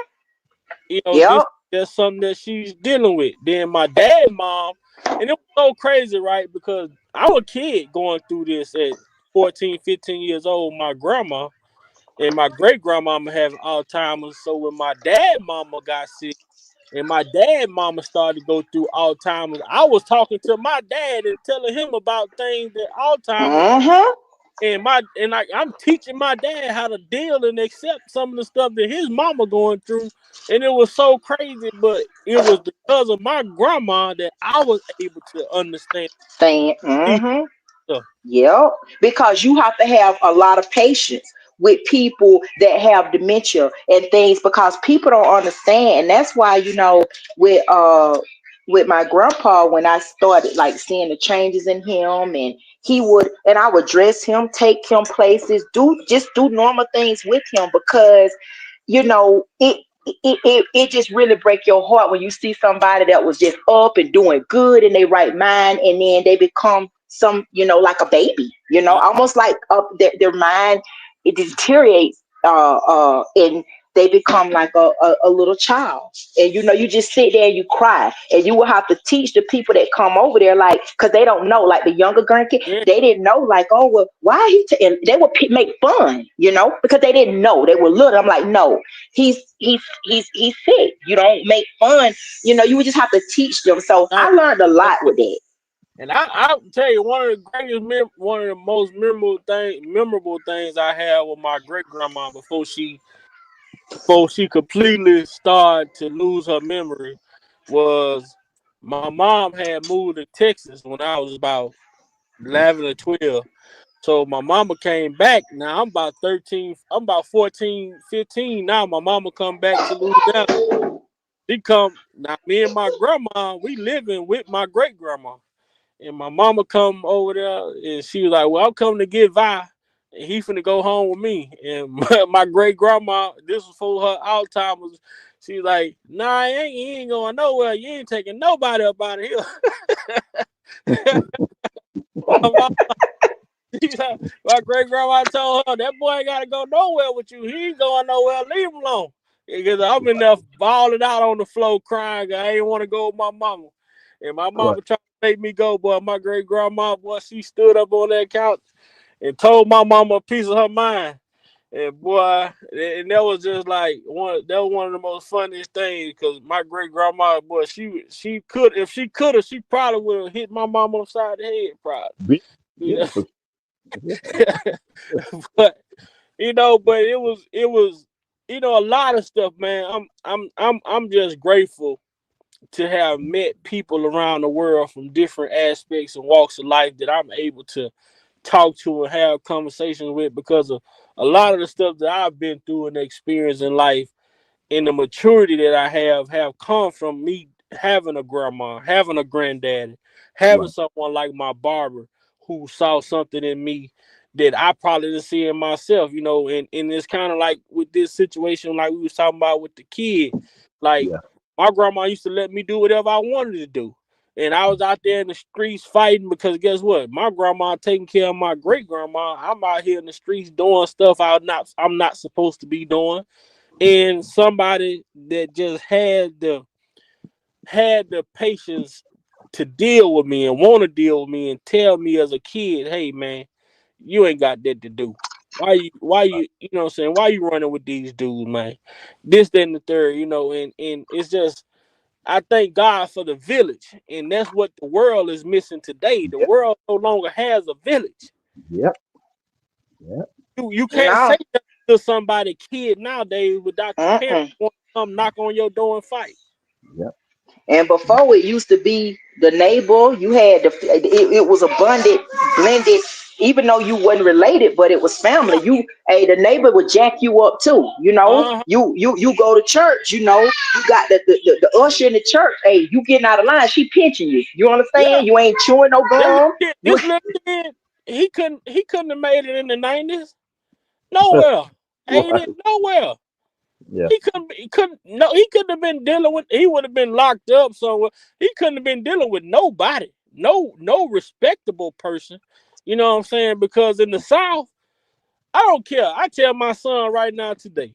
This is Yep. just something that she's dealing with. Then my dad, mom, and it was so crazy, right? Because I'm a kid going through this at 14, 15 years old. My grandma and my great grandmama having Alzheimer's. So when my dad, mama got sick, and my dad, mama started to go through Alzheimer's, I was talking to my dad and telling him about things that Alzheimer's. Mhm. I'm teaching my dad how to deal and accept some of the stuff that his mama going through, and it was so crazy. But it was because of my grandma that I was able to understand Saying. these Mhm. stuff. Yep, because you have to have a lot of patience with people that have dementia and things, because people don't understand. And that's why, with my grandpa, when I started like seeing the changes in him, and I would dress him, take him places, do normal things with him, because it just really break your heart when you see somebody that was just up and doing good in their right mind, and then they become some, like a baby, Yeah, almost like their mind, it deteriorates, and they become like a little child, and you just sit there and you cry, and you will have to teach the people that come over there, like, because they don't know, like the younger grandkids, yeah, they didn't know, like, oh, well, why and they would make fun, because they didn't know, they were little. I'm like, no, he's sick. You don't make fun. You would just have to teach them. So I, I learned a lot with that. And I tell you, one of the most memorable things I had with my great grandma before she completely started to lose her memory was my mom had moved to Texas when I was about 11 or 12. So my mama came back. Now I'm about 13, I'm about 14, 15 now. My mama come back to Louisiana. She come now. Me and my grandma, we living with my great grandma. And my mama come over there and she was like, well, I'm coming to get Vi. And he finna go home with me. And my great grandma, this was for her Alzheimer's. She's like, nah, you ain't going nowhere. You ain't taking nobody up out of here. my mom, my great grandma told her that boy ain't gotta go nowhere with you. He ain't going nowhere. Leave him alone. Because I'm in there balling out on the floor crying. I ain't want to go with my mama. And my Right. mama tried to make me go, boy. My great grandma, boy, she stood up on that couch and told my mama a piece of her mind. And boy, and that was just like that was one of the most funniest things because my great grandma, boy, she could if she could have, she probably would have hit my mama upside the head, probably. You Yeah, know? yeah, But but it was a lot of stuff, man. I'm just grateful to have met people around the world from different aspects and walks of life that I'm able to talk to and have conversations with because of a lot of the stuff that I've been through and experienced in life and the maturity that I have come from me having a grandma, having a granddaddy, having right. someone like my barber who saw something in me that I probably didn't see in myself, and it's kind of like with this situation, like we was talking about with the kid, like Yeah, my grandma used to let me do whatever I wanted to do. And I was out there in the streets fighting because guess what? My grandma taking care of my great grandma. I'm out here in the streets doing stuff I'm not supposed to be doing, and somebody that just had the patience to deal with me and want to deal with me and tell me as a kid, hey man, you ain't got that to do. Why you know what I'm saying? Why you running with these dudes, man? This, that, and the third, and it's just I thank God for the village. And that's what the world is missing today. The yeah, world no longer has a village. yeah, yeah, You can't No. say that to somebody kid nowadays without your parents Mm-mm. want to come knock on your door and fight. yeah, And before it used to be the neighbor, you had it was abundant, blended, even though you wasn't related, but it was family. Yeah. The neighbor would jack you up too. Uh-huh. You go to church. You got the usher in the church. Hey, you getting out of line? She pinching you. You Yeah. understand? You ain't chewing no That little gum. kid, You this little kid, he couldn't have made it in the 90s. Nowhere. right. 80s, nowhere. Yeah, He couldn't have been dealing with, he would have been locked up somewhere. He couldn't have been dealing with nobody. No respectable person. You know what I'm saying? Because in the South, I don't care. I tell my son right now today,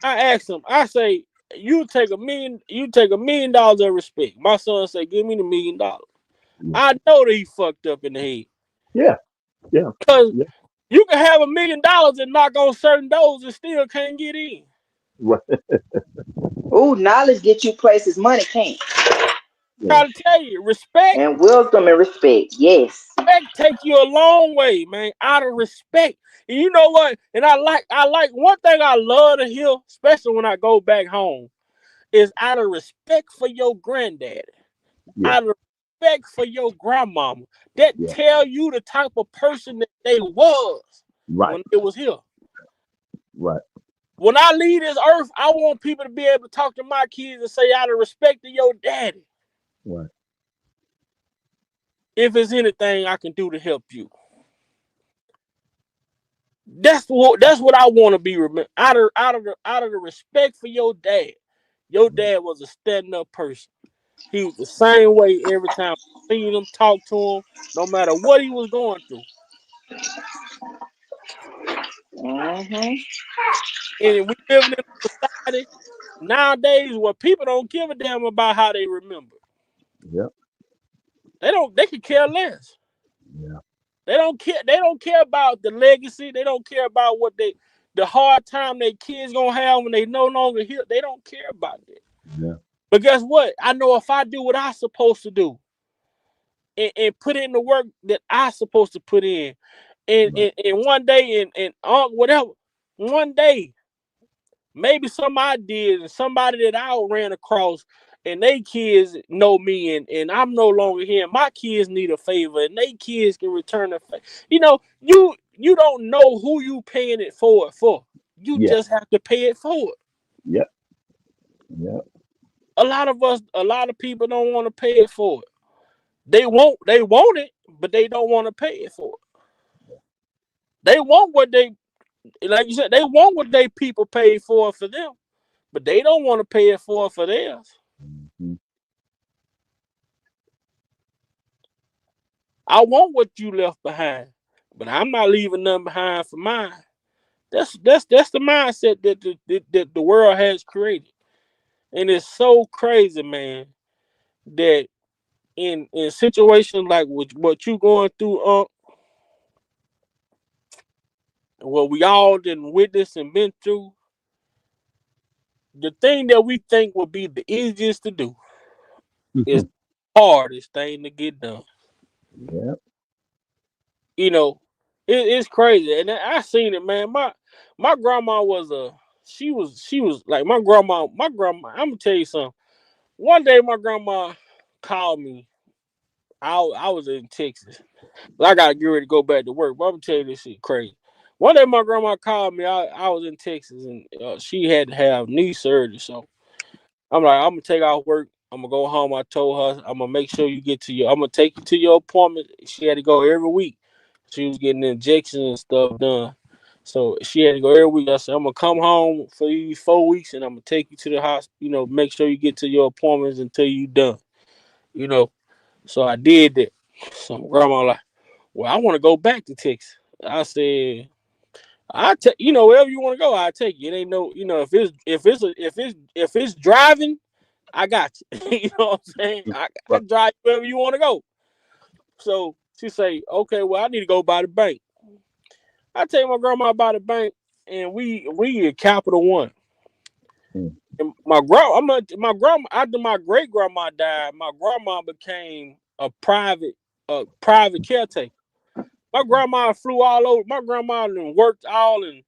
I ask him, I say, you take $1 million of respect. My son say, give me the $1 million. yeah, I know that he fucked up in the head. yeah, yeah, Because yeah. you can have $1 million and knock on certain doors and still can't get in. Right. Ooh, knowledge get you places money can't. Yeah, Try to tell you, respect, And wisdom and respect. Yes. respect take you a long way, man. Out of respect. And you know what? And I like one thing I love to hear, especially when I go back home, is out of respect for your granddaddy, yeah, out of respect for your grandmama. That yeah. tell you the type of person that they was Right, when they was here. right, When I leave this earth, I want people to be able to talk to my kids and say, out of respect to your daddy, right. if there's anything I can do to help you. That's what I want to be remembered. Out of the respect for your dad. Your dad was a standing up person. He was the same way every time I seen him, talk to him, no matter what he was going through. Hmm. And we living in a society nowadays where people don't give a damn about how they remember. Yeah, They don't. They could care less. yeah, They don't care. They don't care about the legacy. They don't care about the hard time their kids gonna have when they no longer here. They don't care about that. yeah, But guess what? I know if I do what I'm supposed to do, and put in the work that I supposed to put in. And Right. and one day and whatever, one day maybe something I did and somebody that I ran across and they kids know me and I'm no longer here. My kids need a favor and they kids can return the favor. You don't know who you paying it for. You Yeah. just have to pay it forward. Yep. Yep. A lot of people don't want to pay it forward. They want it, but they don't want to pay it for it. They want what they like you said, they want what they people paid for them, but they don't want to pay it for theirs. Hmm. I want what you left behind, but I'm not leaving nothing behind for mine. That's the mindset that the world has created, and it's so crazy, man. That in situations like what you going through, what we all didn't witness and been through, the thing that we think would be the easiest to do is the hardest thing to get done. Yep. You know, it's crazy, and I seen it, man. My grandma was she was like my grandma. My grandma. I'm gonna tell you something. One day, my grandma called me. I was in Texas. I gotta get ready to go back to work. But I'm gonna tell you this shit crazy. One day, my grandma called me. I was in Texas, and she had to have knee surgery. So I'm like, I'm gonna take off work. I'm gonna go home. I told her I'm gonna make sure you get to your. I'm gonna take you to your appointment. She had to go every week. She was getting injections and stuff done, so she had to go every week. I said I'm gonna come home for these 4 weeks, and I'm gonna take you to the hospital. Make sure you get to your appointments until you done. You know, so I did that. So my grandma like, well, I want to go back to Texas. I said, I take wherever you want to go. I take you. It ain't no if it's driving. I got you. You know what I'm saying? I Right. drive you wherever you want to go. So she say, okay, well, I need to go by the bank. I take my grandma by the bank, and we at Capital One. Mm. And my grandma after my great grandma died, my grandma became a private caretaker. My grandma flew all over. My grandma done worked all in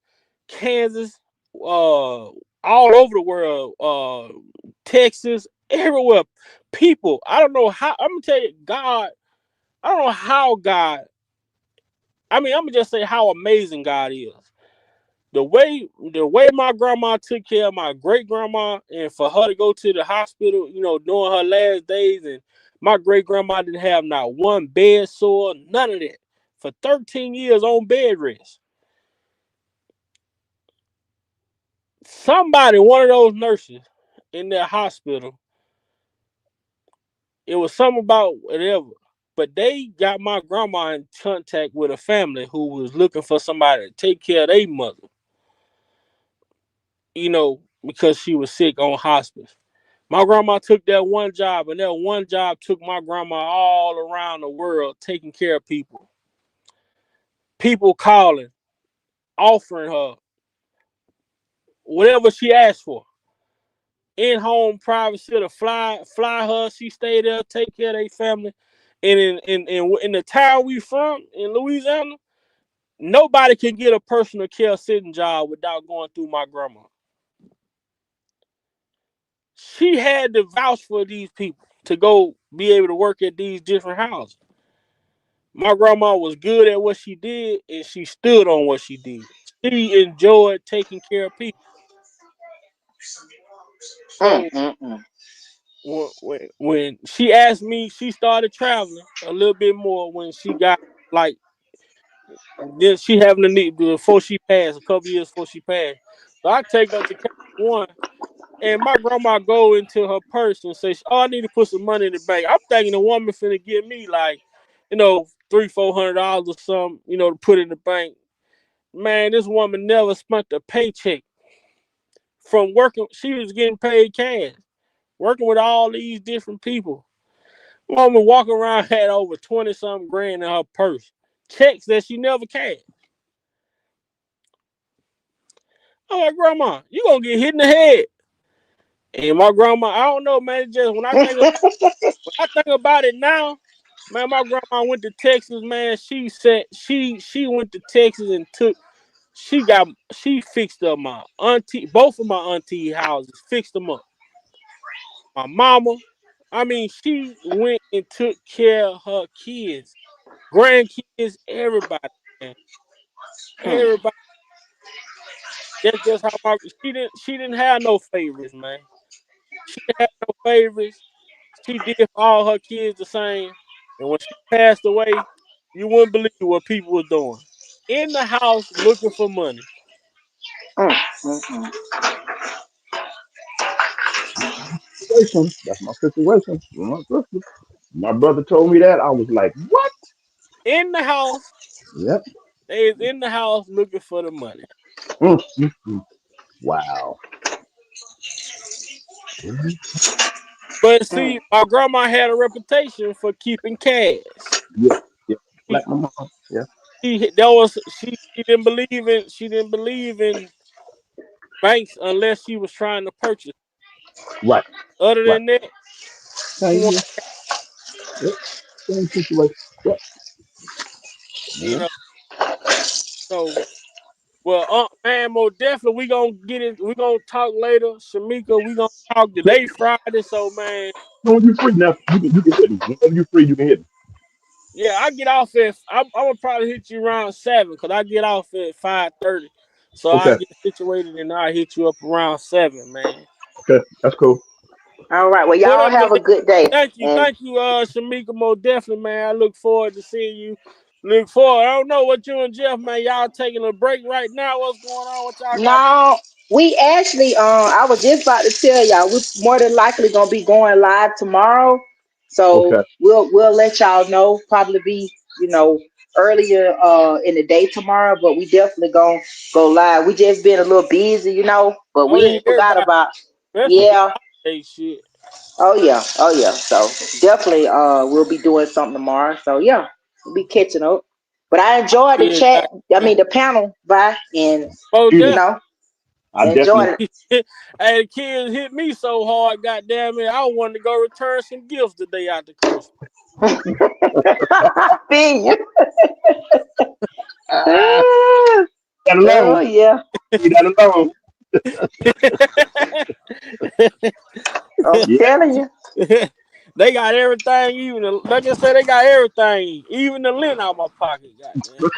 Kansas, all over the world, Texas, everywhere. People, I don't know how. I'm gonna tell you, God. I don't know how God. I mean, I'm gonna just say how amazing God is. The way my grandma took care of my great grandma, and for her to go to the hospital, during her last days, and my great grandma didn't have not one bed sore, none of that, for 13 years on bed rest. Somebody, one of those nurses in that hospital, it was something about whatever, but they got my grandma in contact with a family who was looking for somebody to take care of their mother, because she was sick on hospice. My grandma took that one job, and that one job took my grandma all around the world taking care of people. People calling, offering her whatever she asked for. In home privacy to fly her. She stayed there, take care of their family. And in the town we from in Louisiana, nobody can get a personal care sitting job without going through my grandma. She had to vouch for these people to go be able to work at these different houses. My grandma was good at what she did, and she stood on what she did. She enjoyed taking care of people. So Mm. when she asked me, she started traveling a little bit more when she got like then she having a need before she passed, a couple years before she passed. So I take her to Capital One, and my grandma go into her purse and say, "Oh, I need to put some money in the bank." I'm thinking the woman finna give me like, $300-400 or something, to put in the bank. Man, this woman never spent a paycheck from working. She was getting paid cash, working with all these different people. Woman walking around had over 20 something grand in her purse, checks that she never cashed. I'm like, Grandma, you gonna get hit in the head. And my grandma, I don't know, man. Just when I think about it now, Man, my grandma went to Texas, man. She said she went to Texas and she fixed up my auntie, both of my auntie houses, fixed them up. My mama, I mean, she went and took care of her kids, grandkids, everybody, man. Hmm. Everybody. That's just how she didn't have no favorites, man. She didn't have no favorites. She did for all her kids the same. And when she passed away, you wouldn't believe what people was doing. In the house looking for money. Mm, mm, mm. Situation. That's my situation. With my sister. My brother told me that. I was like, what? In the house, Yep. they is in the house looking for the money. Mm, mm, mm. Wow. Mhm. But Mm. see, my grandma had a reputation for keeping cash. Yeah. Yeah. She, Like my mom. Yeah. she didn't believe in banks unless she was trying to purchase. Right. Other Right. than that, she Same want here. Yep. Same situation. Yep. you Yeah. know. So well, man, most definitely we gonna get it. We gonna talk later, Shamika. We gonna talk Okay. today, Friday. So man, When you free now, you can hit me. Whenever you free, you can hit me. yeah, I get off at. I'm gonna probably hit you around 7 because I get off at 5:30. So I Okay. get situated and I hit you up around 7, man. Okay. That's cool. All right. Well, y'all Whatever. have a good day. And Thank you, Shamika. Most definitely, man. I look forward to seeing you. Look forward. I don't know what you and Jeff, man. Y'all taking a break right now. What's going on? What y'all got? no, we actually, I was just about to tell y'all, we more than likely gonna be going live tomorrow. So Okay. we'll let y'all know. Probably be, you know, earlier in the day tomorrow, but we definitely gonna go live. We just been a little busy, but Oh we yeah, ain't forgot everybody, about. especially with Yeah. holiday shit. Oh yeah. Oh yeah. So definitely we'll be doing something tomorrow. So yeah, we'll be catching up. But I enjoyed the Yeah, chat. I goddamn. mean the panel, bye, and Oh, you Beautiful. definitely. know, I enjoyed definitely. it. Hey, the kids hit me so hard, goddamn it. I wanted to go return some gifts the day after Christmas. Feel you. Ah, that Oh alone. yeah. Leave that alone. I'm Yeah. telling you. They got everything, like I said, they got everything, even the lint out my pocket, goddamn.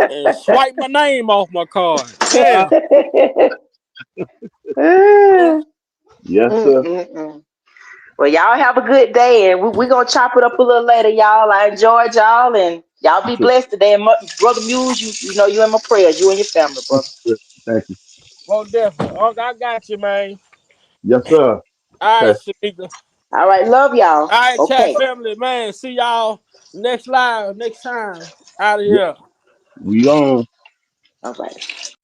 And swipe my name off my card. Damn. Yes, sir. Mm-mm-mm. Well, y'all have a good day, and we gonna chop it up a little later, y'all. I enjoyed y'all, and y'all You be too. blessed today. And brother Muse, you know you in my prayers, you and your family, brother. Thank you. Well, definitely. Oh, I got you, man. Yes, sir. All right, Okay. Shamika. All right, love y'all. All right, chat Okay, family, man. See y'all next live, next time. Out of Yep. here. We on. all right.